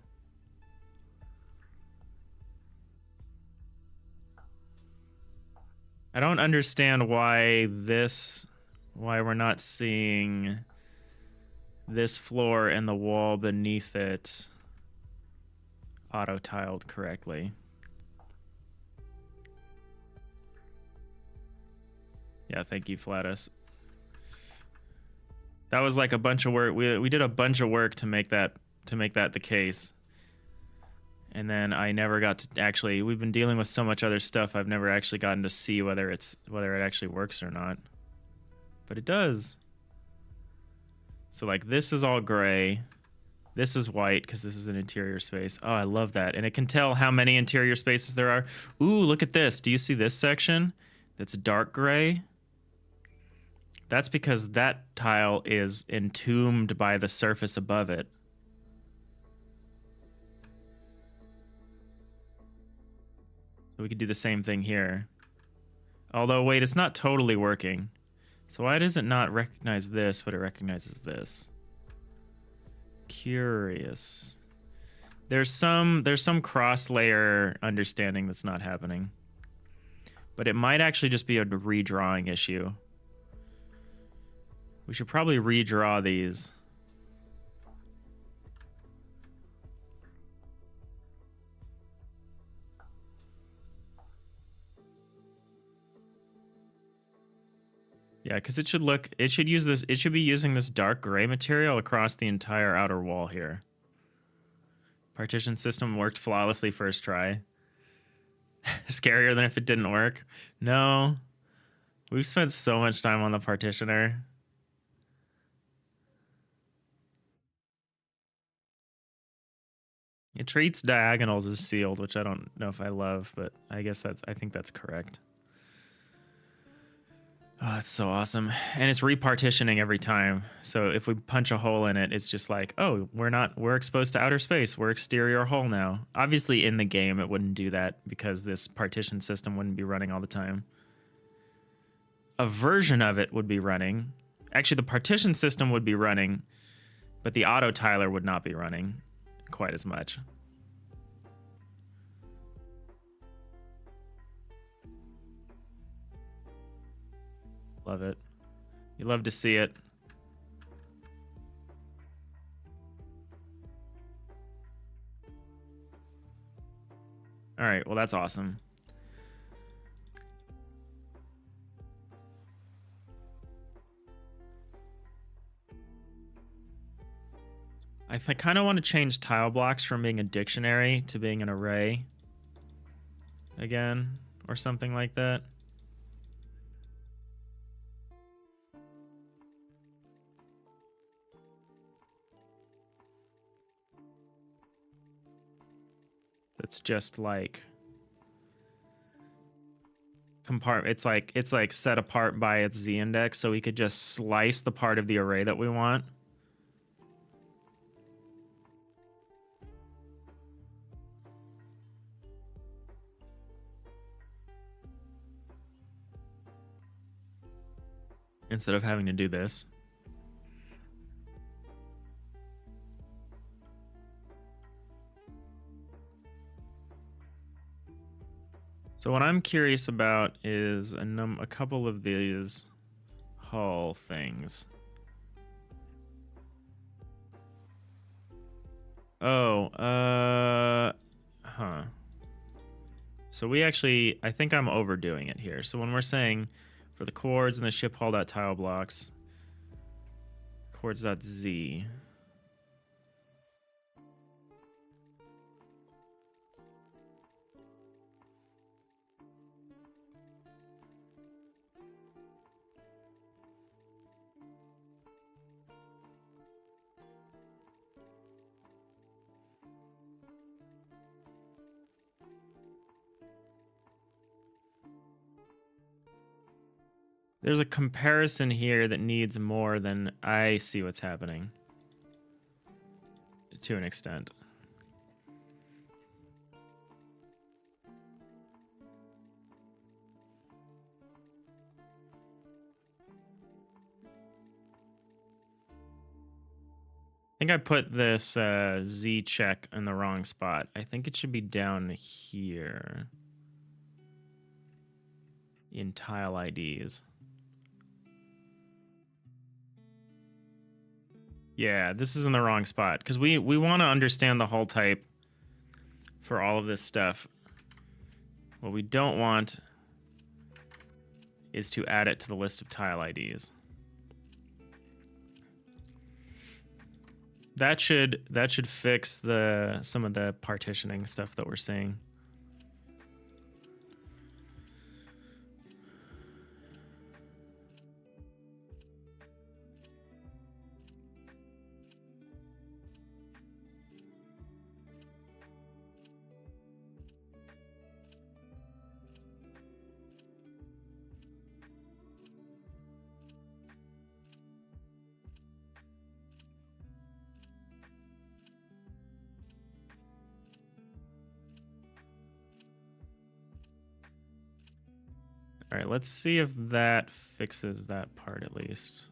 I don't understand why we're not seeing this floor and the wall beneath it auto tiled correctly. Yeah, thank you, Flatus. That was like a bunch of work. We did a bunch of work to make that the case. And then I never got to actually, we've been dealing with so much other stuff, I've never actually gotten to see whether it actually works or not. But it does. So like this is all gray. This is white because this is an interior space. Oh, I love that. And it can tell how many interior spaces there are. Ooh, look at this. Do you see this section? That's dark gray. That's because that tile is entombed by the surface above it. So we could do the same thing here. Although, wait, it's not totally working. So why does it not recognize this, but it recognizes this? Curious. There's some cross-layer understanding that's not happening. But it might actually just be a redrawing issue. We should probably redraw these. Yeah, because it should be using this dark gray material across the entire outer wall here. Partition system worked flawlessly first try. Scarier than if it didn't work. No. We've spent so much time on the partitioner. It treats diagonals as sealed, which I don't know if I love, but I think that's correct. Oh, that's so awesome. And it's repartitioning every time. So if we punch a hole in it, it's just like, oh, we're exposed to outer space. We're exterior hull now. Obviously in the game, it wouldn't do that because this partition system wouldn't be running all the time. A version of it would be running. Actually, the partition system would be running, but the auto tiler would not be running quite as much. Love it. You love to see it. All right, well, that's awesome. I kind of want to change tile blocks from being a dictionary to being an array again, or something like that. That's just like it's like set apart by its z index, so we could just slice the part of the array that we want. Instead of having to do this. So what I'm curious about is a couple of these hull things. Oh, huh. So we actually, I think I'm overdoing it here. So when we're saying for the chords and the ship hull.tile blocks, chords.z. There's a comparison here that needs more than I see what's happening. To an extent. I think I put this Z check in the wrong spot. I think it should be down here in tile IDs. Yeah, this is in the wrong spot because we want to understand the hull type for all of this stuff. What we don't want is to add it to the list of tile IDs. That should fix some of the partitioning stuff that we're seeing. All right, let's see if that fixes that part at least.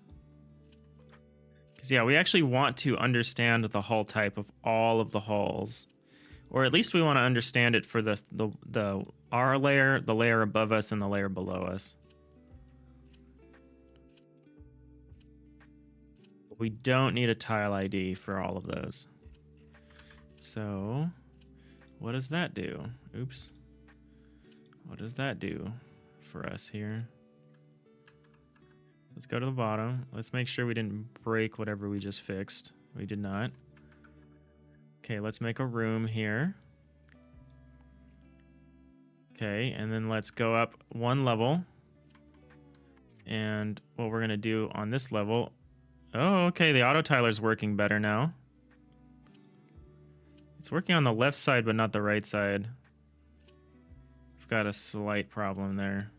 Because yeah, we actually want to understand the hull type of all of the hulls, or at least we want to understand it for the R layer, the layer above us, and the layer below us. We don't need a tile ID for all of those. So what does that do? Oops. What does that do for us here? Let's go to the bottom. Let's make sure we didn't break whatever we just fixed. We did not. Okay, let's make a room here. Okay, and then let's go up one level. And what we're gonna do on this level... Oh, okay, the auto tiler's working better now. It's working on the left side, but not the right side. We've got a slight problem there.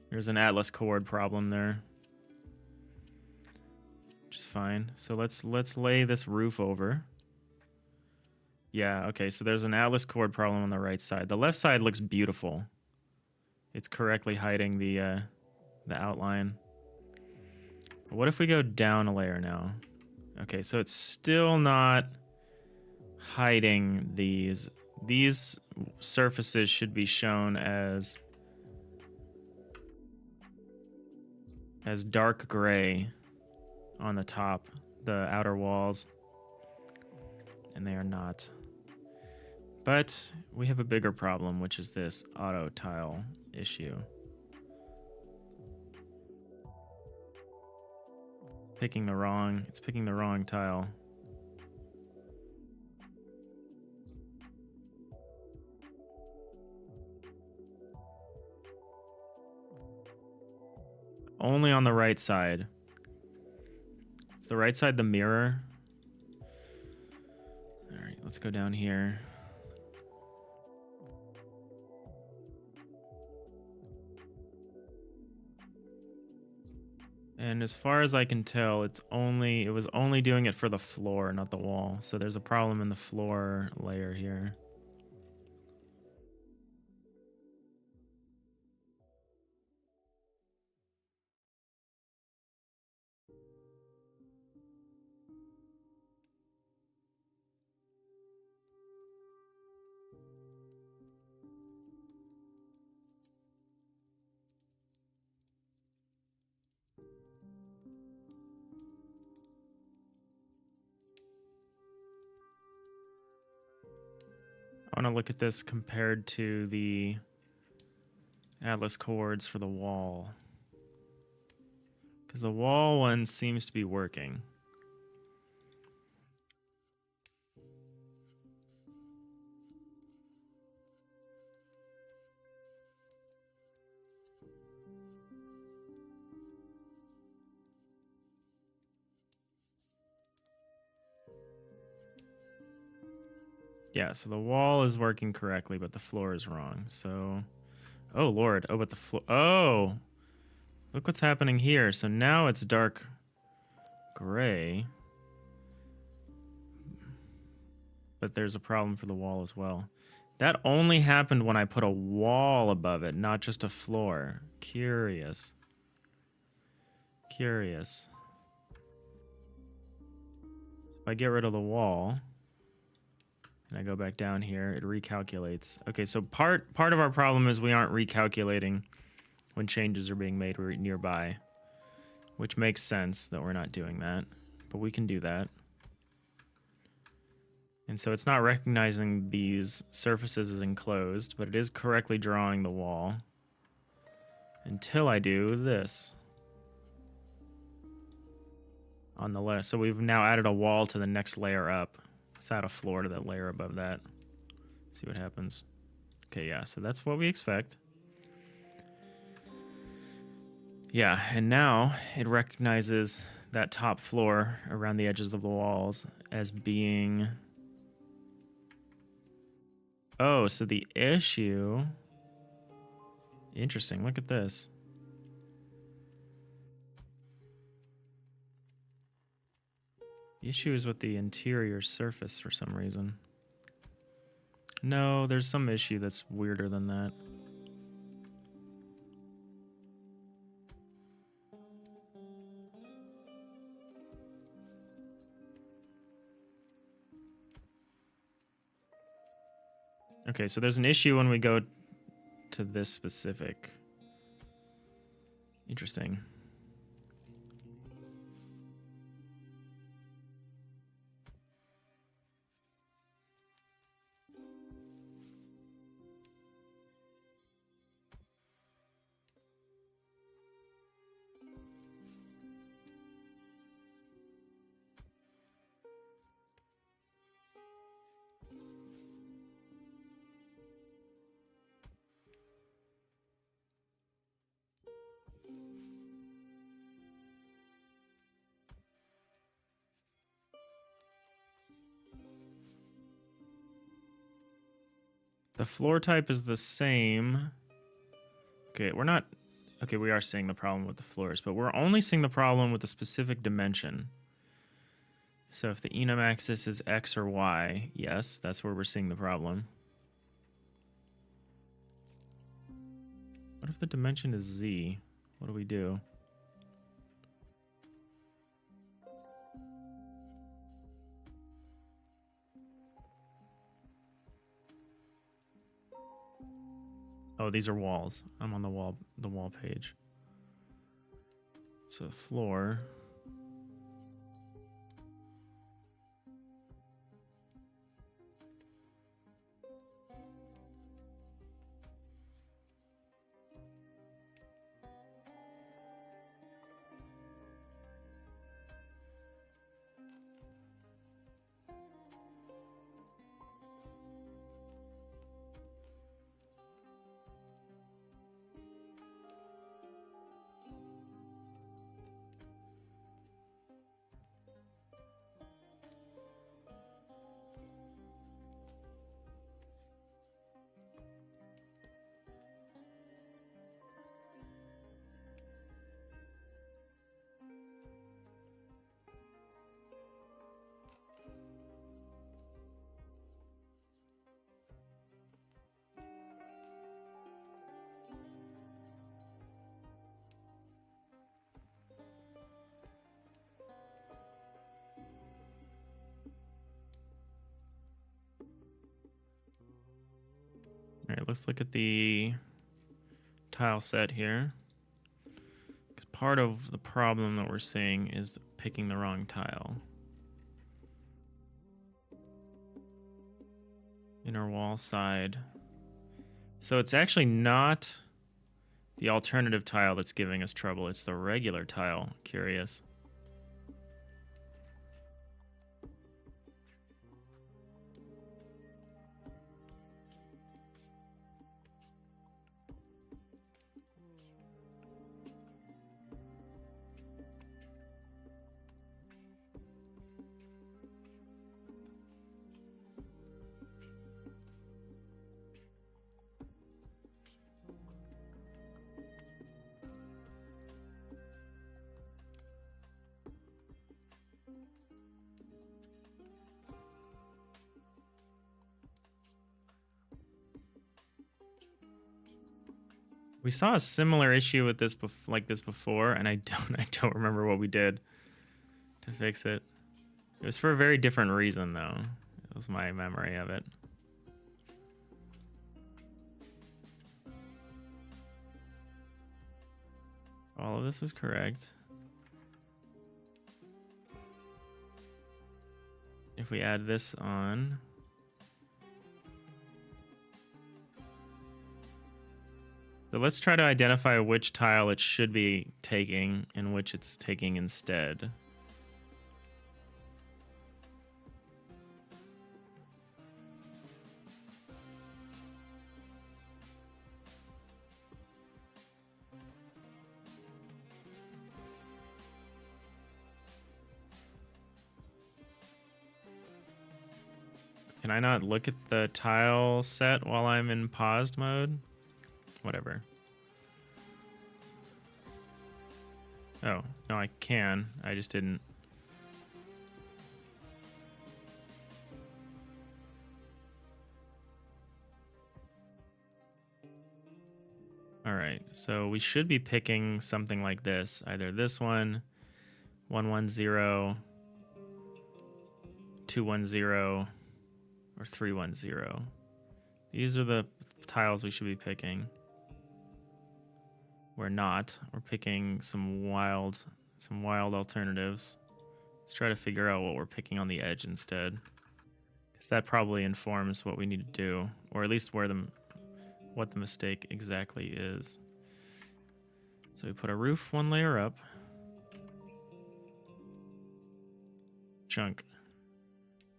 There's an Atlas cord problem there. Which is fine. So let's lay this roof over. Yeah, okay, so there's an Atlas cord problem on the right side. The left side looks beautiful. It's correctly hiding the outline. What if we go down a layer now? Okay, so it's still not hiding these. These surfaces should be shown as dark gray on the top, the outer walls, and they are not. But we have a bigger problem, which is this auto tile issue. It's picking the wrong tile. Only on the right side. Is the right side the mirror? All right, let's go down here. And as far as I can tell, it was only doing it for the floor, not the wall. So there's a problem in the floor layer here. I want to look at this compared to the Atlas cords for the wall. Because the wall one seems to be working. Yeah, so the wall is working correctly, but the floor is wrong. So, oh Lord, oh, but the floor, oh, look what's happening here. So now it's dark gray, but there's a problem for the wall as well. That only happened when I put a wall above it, not just a floor. Curious. Curious. So if I get rid of the wall, and I go back down here, it recalculates. Okay, so part of our problem is we aren't recalculating when changes are being made nearby, which makes sense that we're not doing that, but we can do that. And so it's not recognizing these surfaces as enclosed, but it is correctly drawing the wall until I do this on the left. So we've now added a wall to the next layer up. Let's add a floor to that layer above that. See what happens. Okay, yeah, so that's what we expect. Yeah, and now it recognizes that top floor around the edges of the walls as being... Oh, so the issue... Interesting, look at this. The issue is with the interior surface for some reason. No, there's some issue that's weirder than that. Okay, so there's an issue when we go to this specific. Interesting. The floor type is the same. Okay, we're not... Okay, we are seeing the problem with the floors, but we're only seeing the problem with the specific dimension. So if the enum axis is X or Y, yes, that's where we're seeing the problem. What if the dimension is Z? What do we do? Oh, these are walls. I'm on the wall page. So floor. All right, let's look at the tile set here. Because part of the problem that we're seeing is picking the wrong tile. Inner wall side. So it's actually not the alternative tile that's giving us trouble. It's the regular tile. Curious. We saw a similar issue with this like this before, and I don't remember what we did to fix it. It was for a very different reason, though. It was my memory of it. All of this is correct. If we add this on... So let's try to identify which tile it should be taking and which it's taking instead. Can I not look at the tile set while I'm in paused mode? Whatever. Oh, no, I can. I just didn't. All right, so we should be picking something like this. Either this one, 110, 210, or 310. These are the tiles we should be picking. We're not. We're picking some wild alternatives. Let's try to figure out what we're picking on the edge instead, because that probably informs what we need to do, or at least what the mistake exactly is. So we put a roof one layer up. Chunk.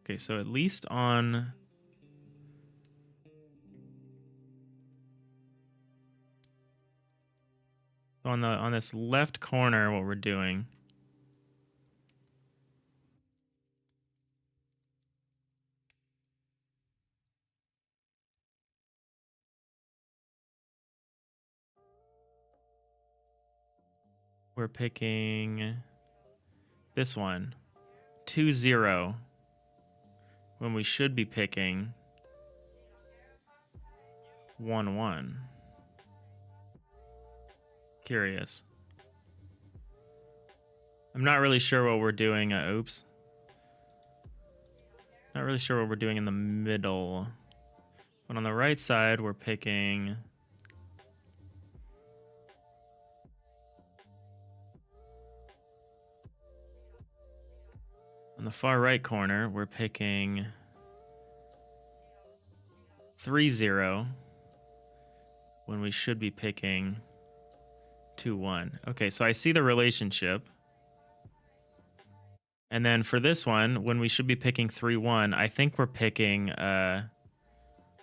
Okay, so at least on... So on this left corner, what we're doing we're picking this one, 2, 0, when we should be picking 1, 1. Curious. I'm not really sure what we're doing. Oops. Not really sure what we're doing in the middle. But on the right side, we're picking... On the far right corner, we're picking 3, 0, when we should be picking 2, 1. Okay, so I see the relationship. And then for this one, when we should be picking 3, 1, I think we're picking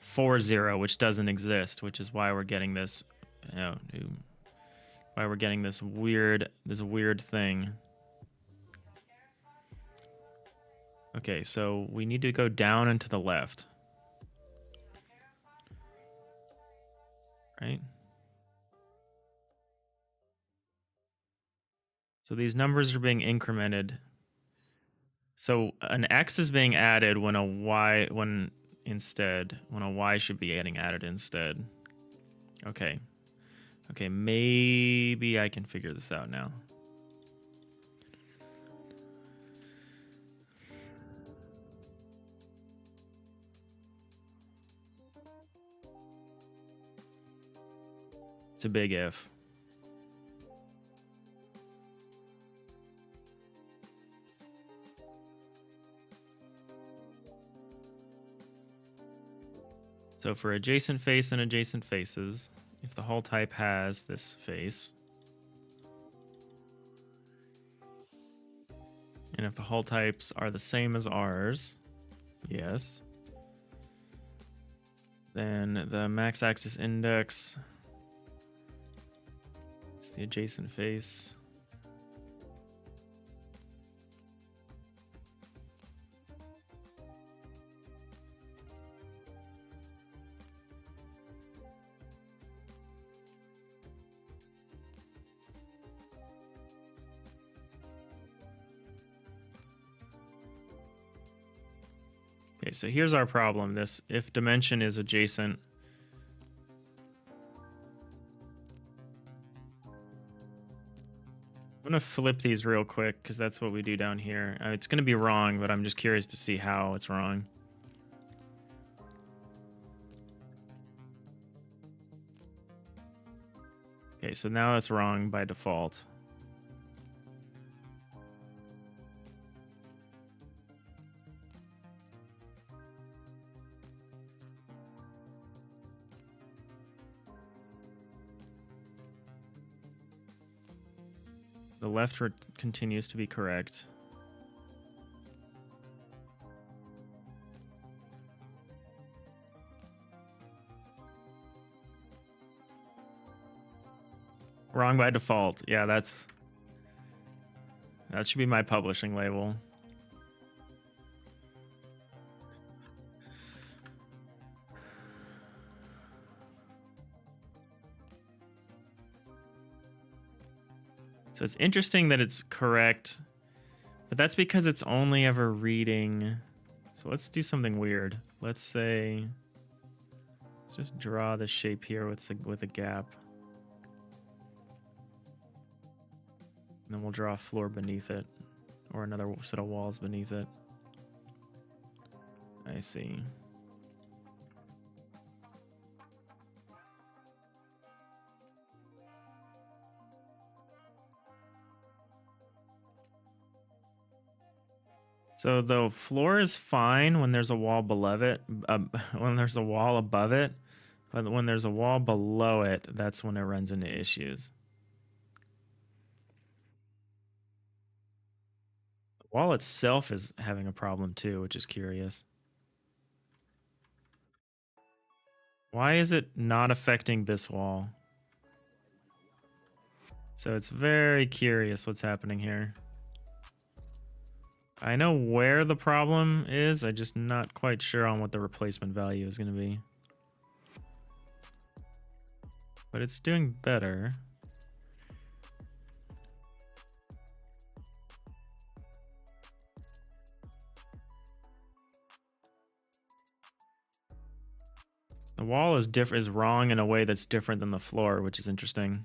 4, 0, which doesn't exist, which is why we're getting this, why we're getting this weird thing. Okay, so we need to go down and to the left. Right? So these numbers are being incremented. So an X is being added when a Y when a Y should be getting added instead. Okay. Okay, maybe I can figure this out now. It's a big if. So for adjacent face and adjacent faces, if the hull type has this face, and if the hull types are the same as ours, yes, then the max axis index is the adjacent face. Okay, so here's our problem. This if dimension is adjacent. I'm gonna flip these real quick because that's what we do down here. It's gonna be wrong, but I'm just curious to see how it's wrong. Okay, so now it's wrong by default. The left continues to be correct. Wrong by default. Yeah, that should be my publishing label. So it's interesting that it's correct, but that's because it's only ever reading. So let's do something weird. Let's say, let's just draw the shape here with a gap. And then we'll draw a floor beneath it, or another set of walls beneath it. I see. So the floor is fine when there's a wall below it, when there's a wall above it, but when there's a wall below it, that's when it runs into issues. The wall itself is having a problem too, which is curious. Why is it not affecting this wall? So it's very curious what's happening here. I know where the problem is, I'm just not quite sure on what the replacement value is going to be. But it's doing better. The wall is wrong in a way that's different than the floor, which is interesting.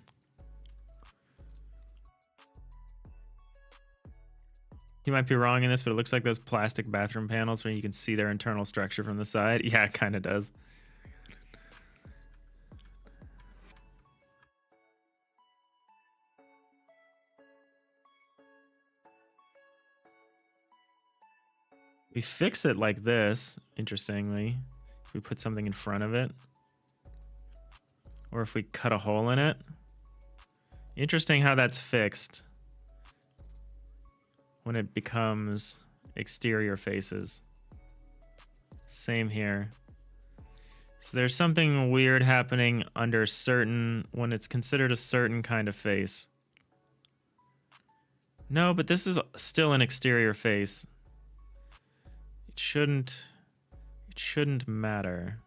You might be wrong in this, but it looks like those plastic bathroom panels where you can see their internal structure from the side. Yeah, it kind of does. We fix it like this, interestingly. If we put something in front of it. Or if we cut a hole in it. Interesting how that's fixed when it becomes exterior faces. Same here. So there's something weird happening under certain, when it's considered a certain kind of face. No, but this is still an exterior face. It shouldn't matter.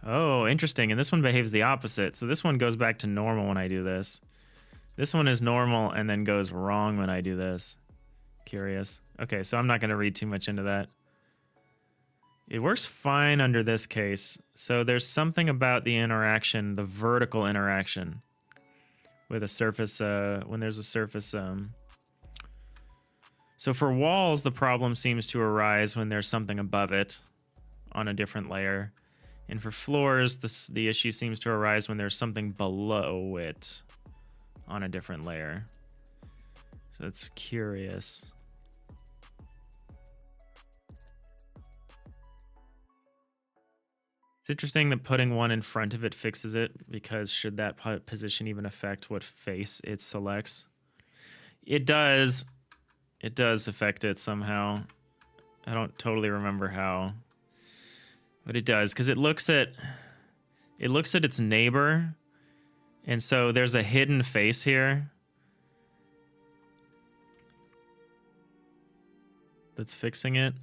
Oh, interesting. And this one behaves the opposite. So this one goes back to normal when I do this. This one is normal and then goes wrong when I do this. Curious. Okay, so I'm not going to read too much into that. It works fine under this case. So there's something about the interaction, the vertical interaction with a surface, when there's a surface. So for walls, the problem seems to arise when there's something above it on a different layer. And for floors, the issue seems to arise when there's something below it on a different layer. So that's curious. It's interesting that putting one in front of it fixes it, because should that position even affect what face it selects? It does. It does affect it somehow. I don't totally remember how. But it does, because it looks at its neighbor, and so there's a hidden face here that's fixing it.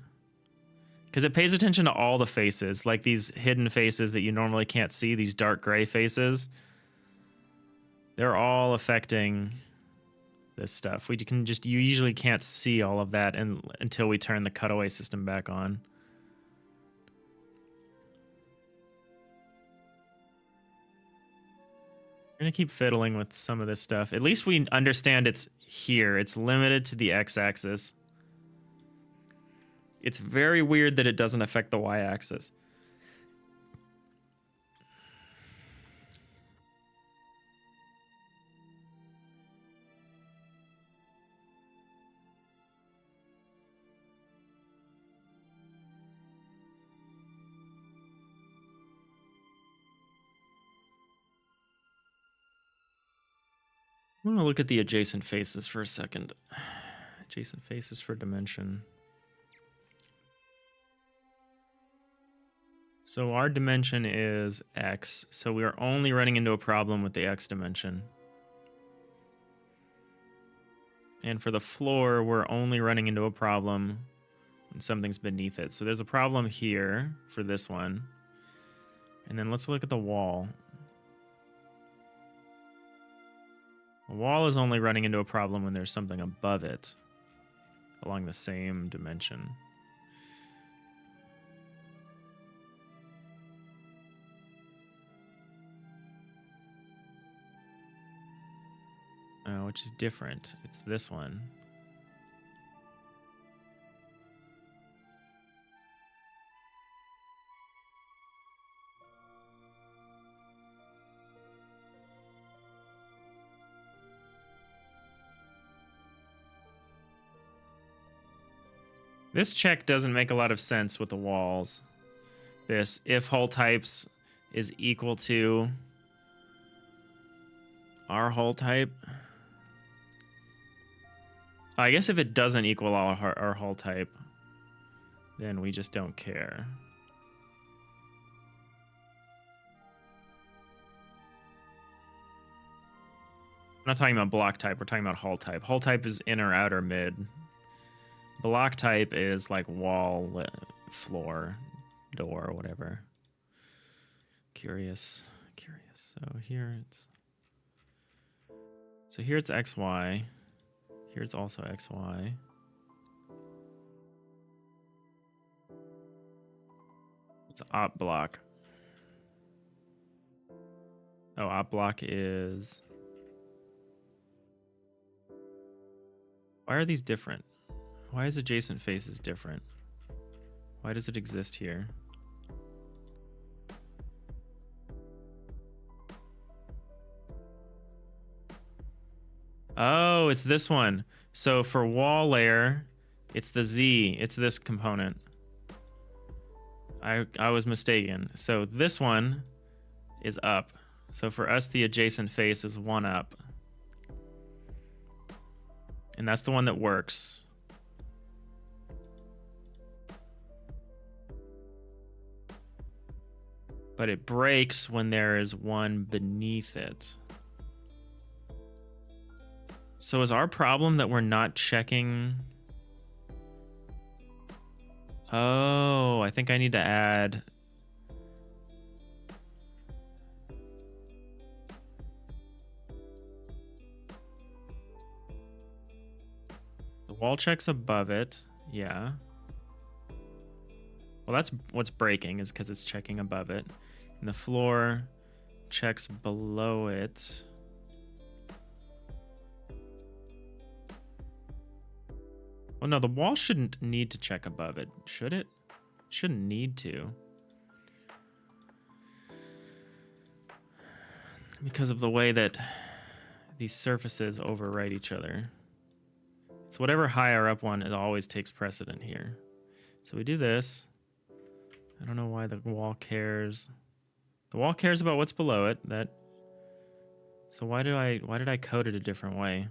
Because it pays attention to all the faces, like these hidden faces that you normally can't see, these dark gray faces. They're all affecting this stuff. You usually can't see all of that until we turn the cutaway system back on. We're gonna keep fiddling with some of this stuff. At least we understand it's here. It's limited to the x-axis. It's very weird that it doesn't affect the y-axis. I'm gonna look at the adjacent faces for a second. Adjacent faces for dimension. So our dimension is x, so we are only running into a problem with the x dimension. And for the floor, we're only running into a problem when something's beneath it. So there's a problem here for this one. And then let's look at the wall. The wall is only running into a problem when there's something above it along the same dimension. Which is different. It's this one. This check doesn't make a lot of sense with the walls. This if hull types is equal to our hull type. I guess if it doesn't equal our hull type, then we just don't care. I'm not talking about block type, we're talking about hull type. Hull type is inner, outer, mid. Block type is like wall, floor, door, whatever. Curious. So here it's XY. Here it's also XY. It's op block. Oh, op block is... Why are these different? Why is adjacent faces different? Why does it exist here? Oh, it's this one. So for wall layer, it's the Z. It's this component. I was mistaken. So this one is up. So for us, the adjacent face is one up. And that's the one that works. But it breaks when there is one beneath it. So is our problem that we're not checking? Oh, I think I need to add... The wall checks above it, yeah. Well, that's what's breaking, is because it's checking above it. And the floor checks below it. Well, no, the wall shouldn't need to check above it, should it? Shouldn't need to. Because of the way that these surfaces overwrite each other. It's whatever higher up one, it always takes precedent here. So we do this. I don't know why the wall cares. The wall cares about what's below it. So why did I code it a different way?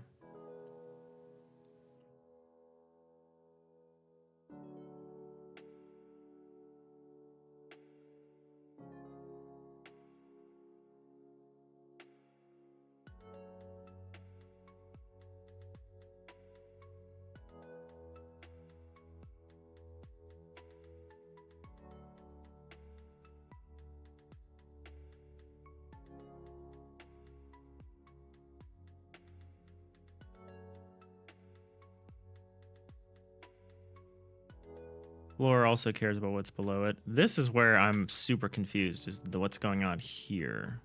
Floor also cares about what's below it. This is where I'm super confused, is what's going on here.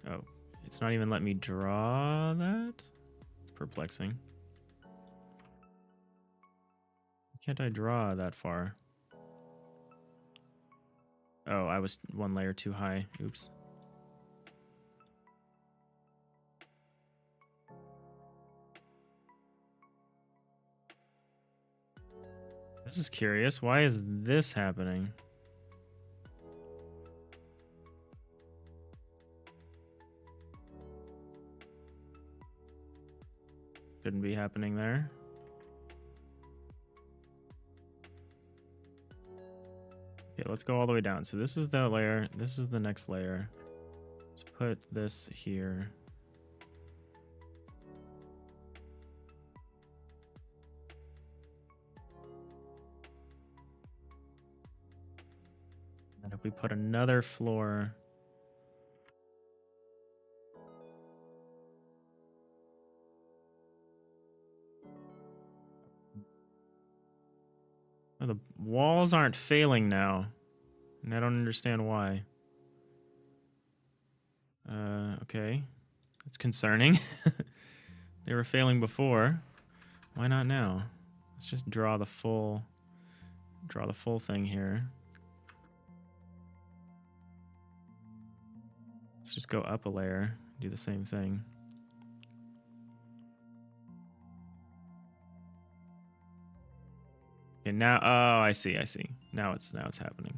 Oh, it's not even letting me draw that? It's perplexing. Why can't I draw that far? Oh, I was one layer too high. Oops. This is curious. Why is this happening? Shouldn't be happening there. Okay, let's go all the way down. So this is the layer. This is the next layer. Let's put this here. And if we put another floor... Oh, the walls aren't failing now. And I don't understand why. Okay. That's concerning. They were failing before. Why not now? Let's just draw the full thing here. Let's just go up a layer, do the same thing. Okay, now, oh, I see. Now it's happening.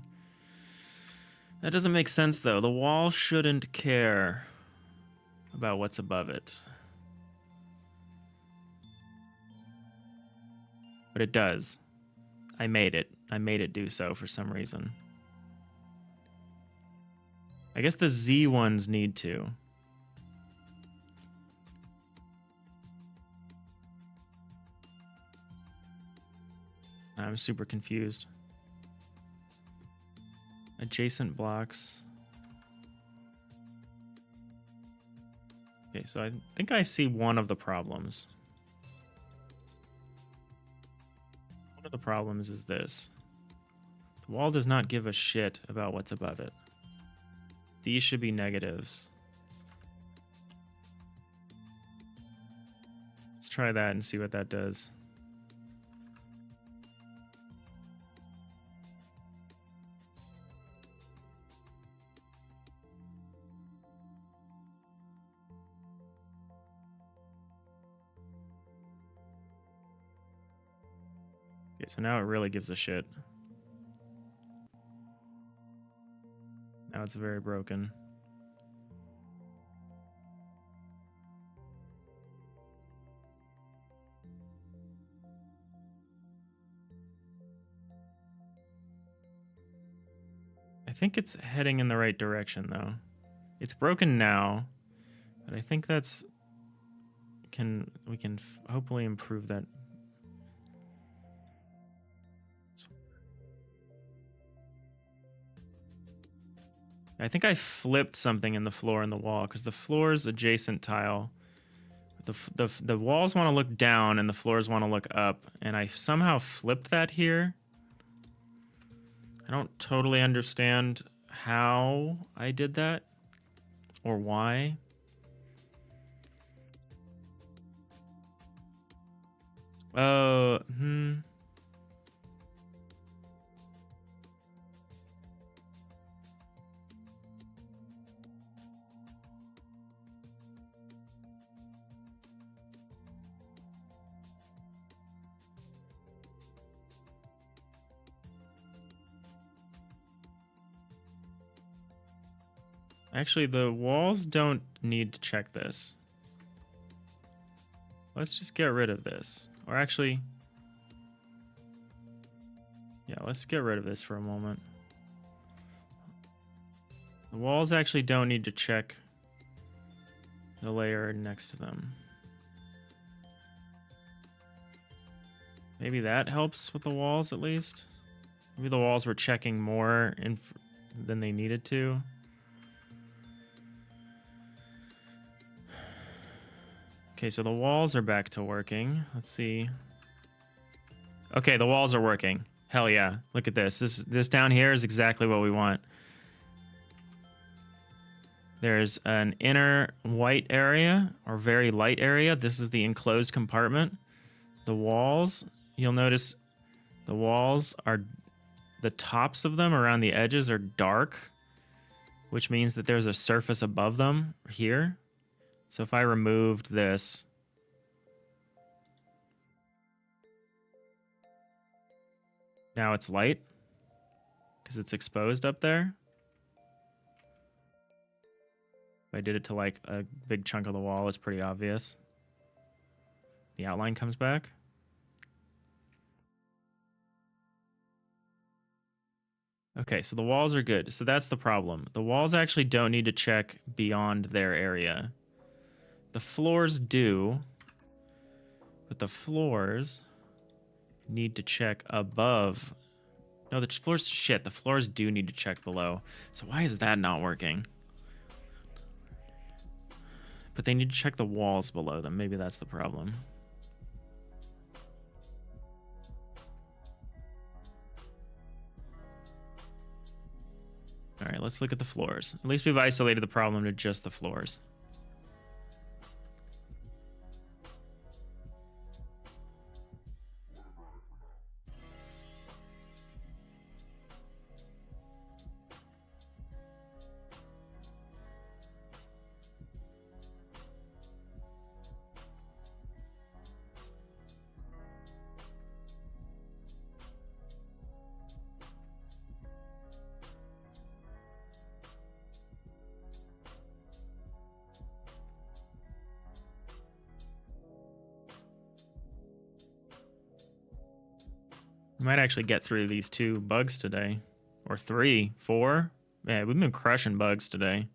That doesn't make sense though. The wall shouldn't care about what's above it. But it does. I made it do so for some reason. I guess the Z ones need to. I'm super confused. Adjacent blocks. Okay, so I think I see one of the problems. One of the problems is this. The wall does not give a shit about what's above it. these should be negatives. Let's try that and see what that does. Okay, so now it really gives a shit. Now it's very broken. I think it's heading in the right direction though. It's broken now, but I think that's we can hopefully improve that. I think I flipped something in the floor and the wall because the floor's adjacent tile. The walls want to look down and the floors want to look up, and I somehow flipped that here. I don't totally understand how I did that or why. Oh, Actually, the walls don't need to check this. Let's just get rid of this. Or actually, yeah, let's get rid of this for a moment. The walls actually don't need to check the layer next to them. Maybe that helps with the walls at least. Maybe the walls were checking more than they needed to. Okay, so the walls are back to working. Let's see. Okay, the walls are working. Hell yeah. Look at this. This down here is exactly what we want. There's an inner white area or very light area. This is the enclosed compartment. The walls, you'll notice the walls are, the tops of them around the edges are dark, which means that there's a surface above them here. So if I removed this, now it's light because it's exposed up there. If I did it to like a big chunk of the wall, it's pretty obvious. The outline comes back. Okay, so the walls are good. So that's the problem. The walls actually don't need to check beyond their area. The floors do, but the floors need to check above. No, the floors, shit, the floors do need to check below. So why is that not working? But they need to check the walls below them. Maybe that's the problem. All right, let's look at the floors. At least we've isolated the problem to just the floors. We might actually get through these 2 bugs today. Or 3, 4. Yeah, we've been crushing bugs today.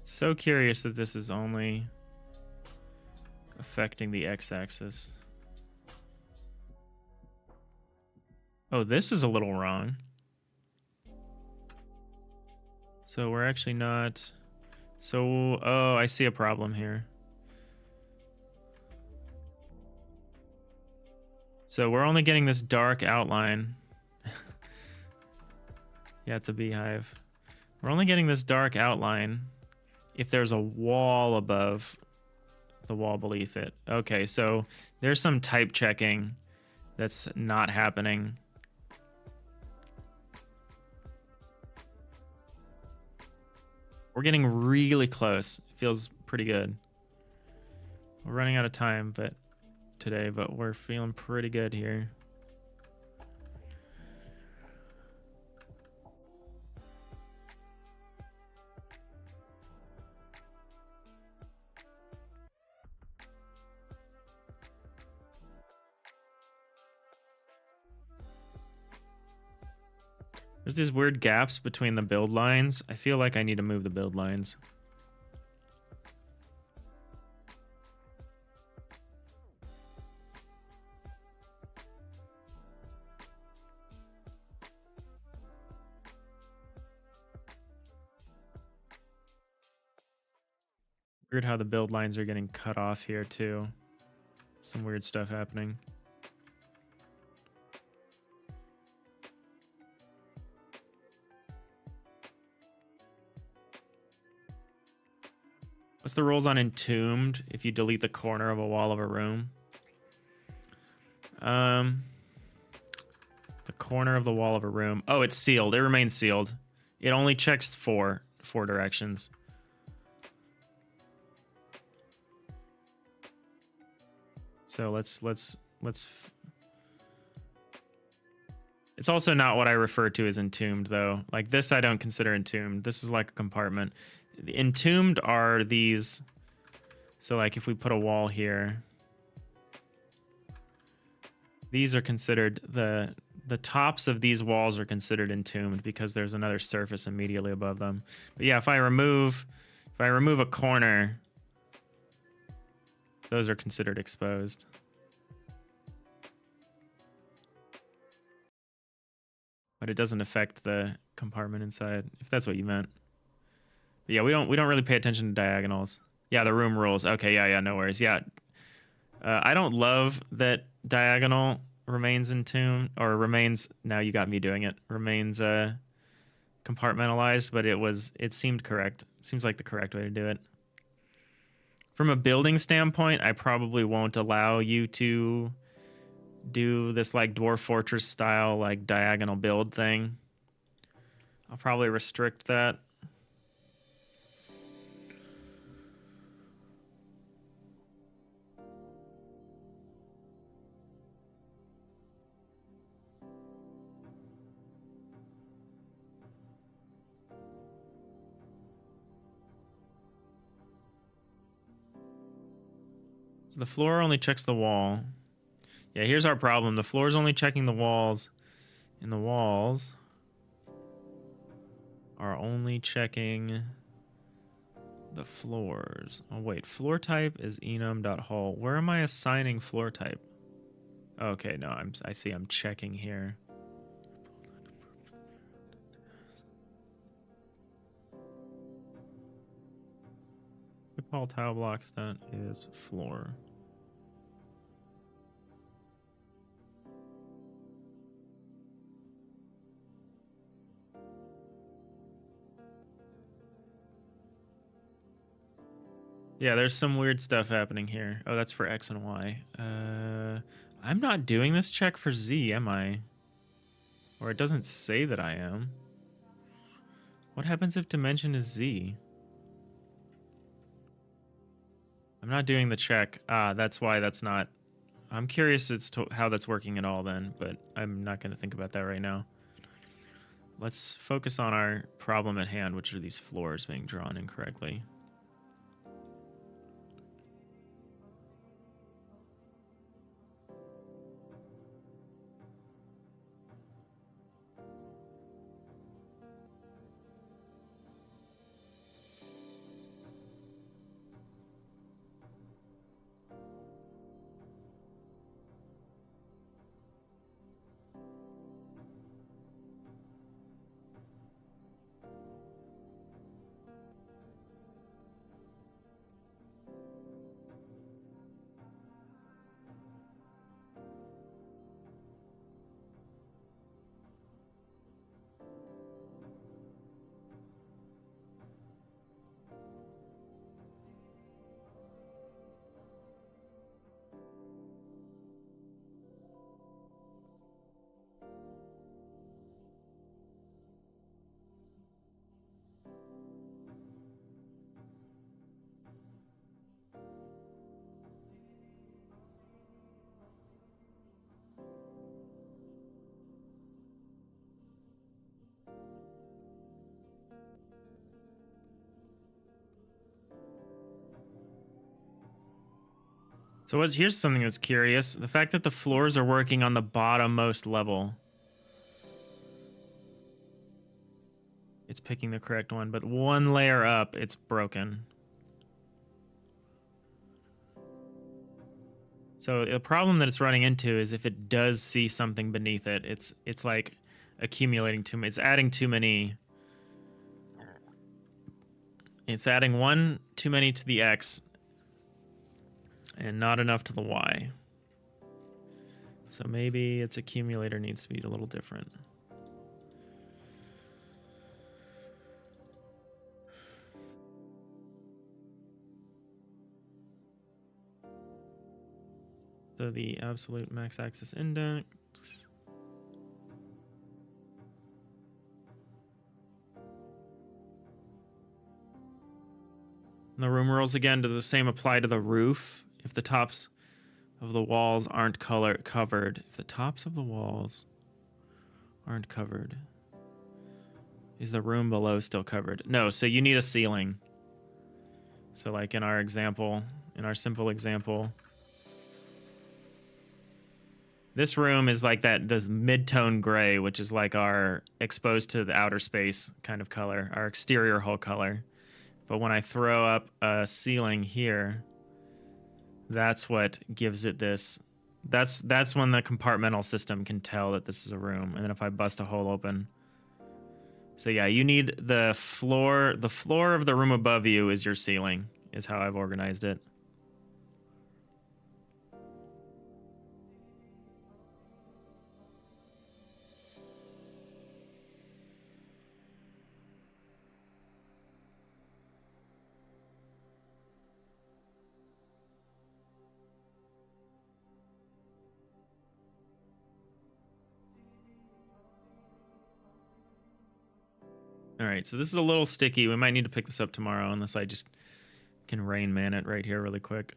So curious that this is only affecting the x-axis. Oh, this is a little wrong. So we're actually not... So, oh, I see a problem here. So we're only getting this dark outline. Yeah, it's a beehive. We're only getting this dark outline if there's a wall above the wall beneath it. Okay, so there's some type checking that's not happening. We're getting really close. It feels pretty good. We're running out of time today, but we're feeling pretty good here. There's these weird gaps between the build lines. I feel like I need to move the build lines. Weird how the build lines are getting cut off here too. Some weird stuff happening. What's the rules on entombed if you delete the corner of a wall of a room? The corner of the wall of a room. Oh, it's sealed. It remains sealed. It only checks four directions. So let's. It's also not what I refer to as entombed though. Like this, I don't consider entombed. This is like a compartment. Entombed are these. So like if we put a wall here, these are considered the tops of these walls are considered entombed because there's another surface immediately above them. But yeah, if I remove a corner, those are considered exposed. But it doesn't affect the compartment inside, if that's what you meant. But yeah, we don't really pay attention to diagonals. Yeah, the room rules. Okay, yeah, no worries. Yeah, I don't love that diagonal remains entombed or remains. Now you got me doing it. Remains compartmentalized, but it seemed correct. It seems like the correct way to do it. From a building standpoint, I probably won't allow you to do this like Dwarf Fortress style like diagonal build thing. I'll probably restrict that. So the floor only checks the wall. Yeah, here's our problem. The floor is only checking the walls, and the walls are only checking the floors. Oh wait, floor type is enum.hull. Where am I assigning floor type? Okay, no, I see I'm checking here. All tile blocks, that is floor. Yeah, there's some weird stuff happening here. Oh, that's for X and Y. I'm not doing this check for Z, am I? Or it doesn't say that I am. What happens if dimension is Z? I'm not doing the check. Ah, that's why that's not... I'm curious as to how that's working at all then, but I'm not going to think about that right now. Let's focus on our problem at hand, which are these floors being drawn incorrectly. So here's something that's curious. The fact that the floors are working on the bottommost level. It's picking the correct one, but one layer up, it's broken. So the problem that it's running into is if it does see something beneath it, it's like accumulating too many. It's adding too many. It's adding one too many to the X and not enough to the Y. So maybe its accumulator needs to be a little different. So the absolute max axis index. And the room rules again, do the same apply to the roof? If the tops of the walls aren't covered. If the tops of the walls aren't covered. Is the room below still covered? No, so you need a ceiling. So like in our example, in our simple example, this room is like this mid-tone gray, which is like our exposed to the outer space kind of color, our exterior hull color. But when I throw up a ceiling here, that's what gives it this. That's when the compartmental system can tell that this is a room. And then if I bust a hole open. So yeah, you need the floor. The floor of the room above you is your ceiling, is how I've organized it. All right, so this is a little sticky. We might need to pick this up tomorrow unless I just can Rain Man it right here really quick.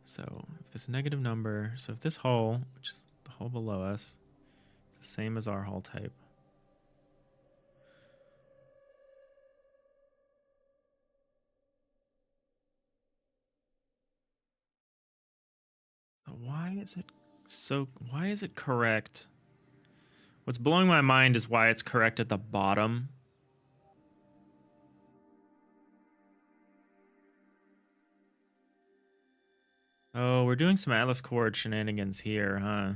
So if this negative number, so if this hull, which is the hull below us, is the same as our hull type. So why is it correct? What's blowing my mind is why it's correct at the bottom. Oh, we're doing some Atlas chord shenanigans here, huh?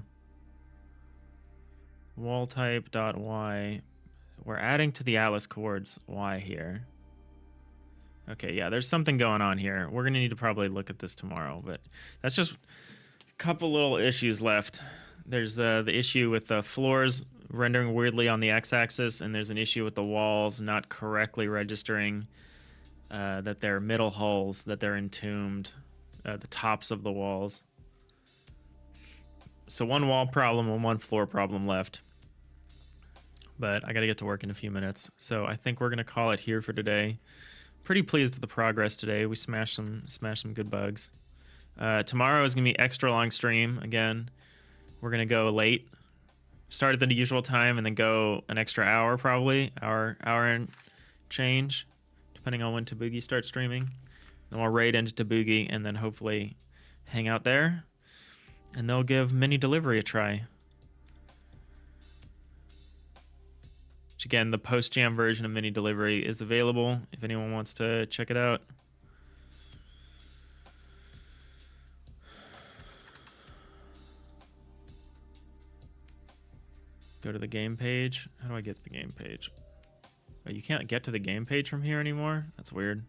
Wall type dot Y. We're adding to the Atlas chords Y here. Okay, yeah, there's something going on here. We're gonna need to probably look at this tomorrow, but that's just a couple little issues left. There's the issue with the floors rendering weirdly on the x-axis, and there's an issue with the walls not correctly registering that they're middle hulls, that they're entombed, the tops of the walls. So one wall problem and one floor problem left. But I gotta get to work in a few minutes. So I think we're gonna call it here for today. Pretty pleased with the progress today. We smashed some good bugs. Tomorrow is gonna be extra long stream again. We're gonna go late. Start at the usual time and then go an extra hour probably, hour and change, depending on when Taboogie starts streaming. Then we'll raid into Taboogie and then hopefully hang out there. And they'll give mini delivery a try. Which again, the post-jam version of mini delivery is available if anyone wants to check it out. Go to the game page. How do I get to the game page? Oh, you can't get to the game page from here anymore? That's weird.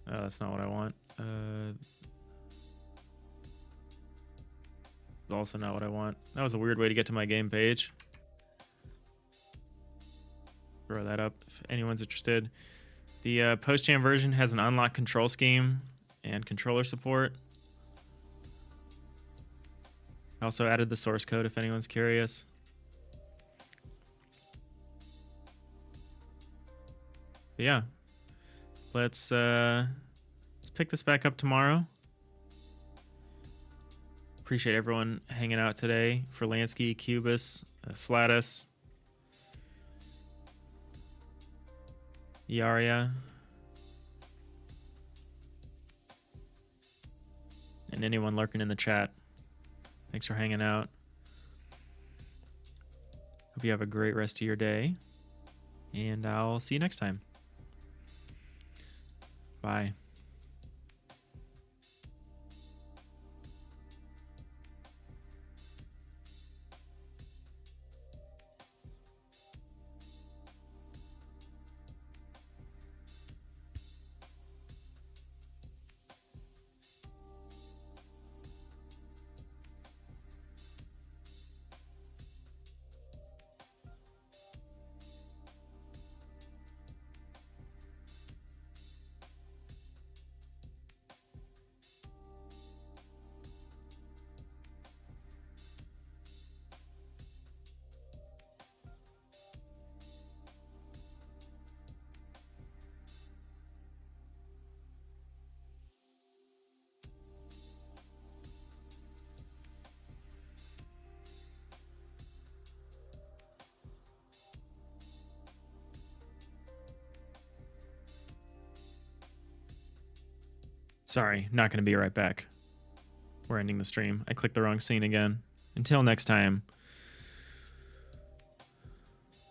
Oh, that's not what I want. Also not what I want. That was a weird way to get to my game page. Throw that up if anyone's interested. The post-jam version has an unlock control scheme and controller support. I also added the source code if anyone's curious. But yeah, let's pick this back up tomorrow. Appreciate everyone hanging out today. For Lansky, Cubus, Flatus, Yaria, and anyone lurking in the chat. Thanks for hanging out. Hope you have a great rest of your day, and I'll see you next time. Bye. Sorry, not going to be right back. We're ending the stream. I clicked the wrong scene again. Until next time.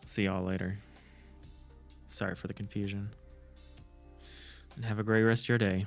See y'all later. Sorry for the confusion. And have a great rest of your day.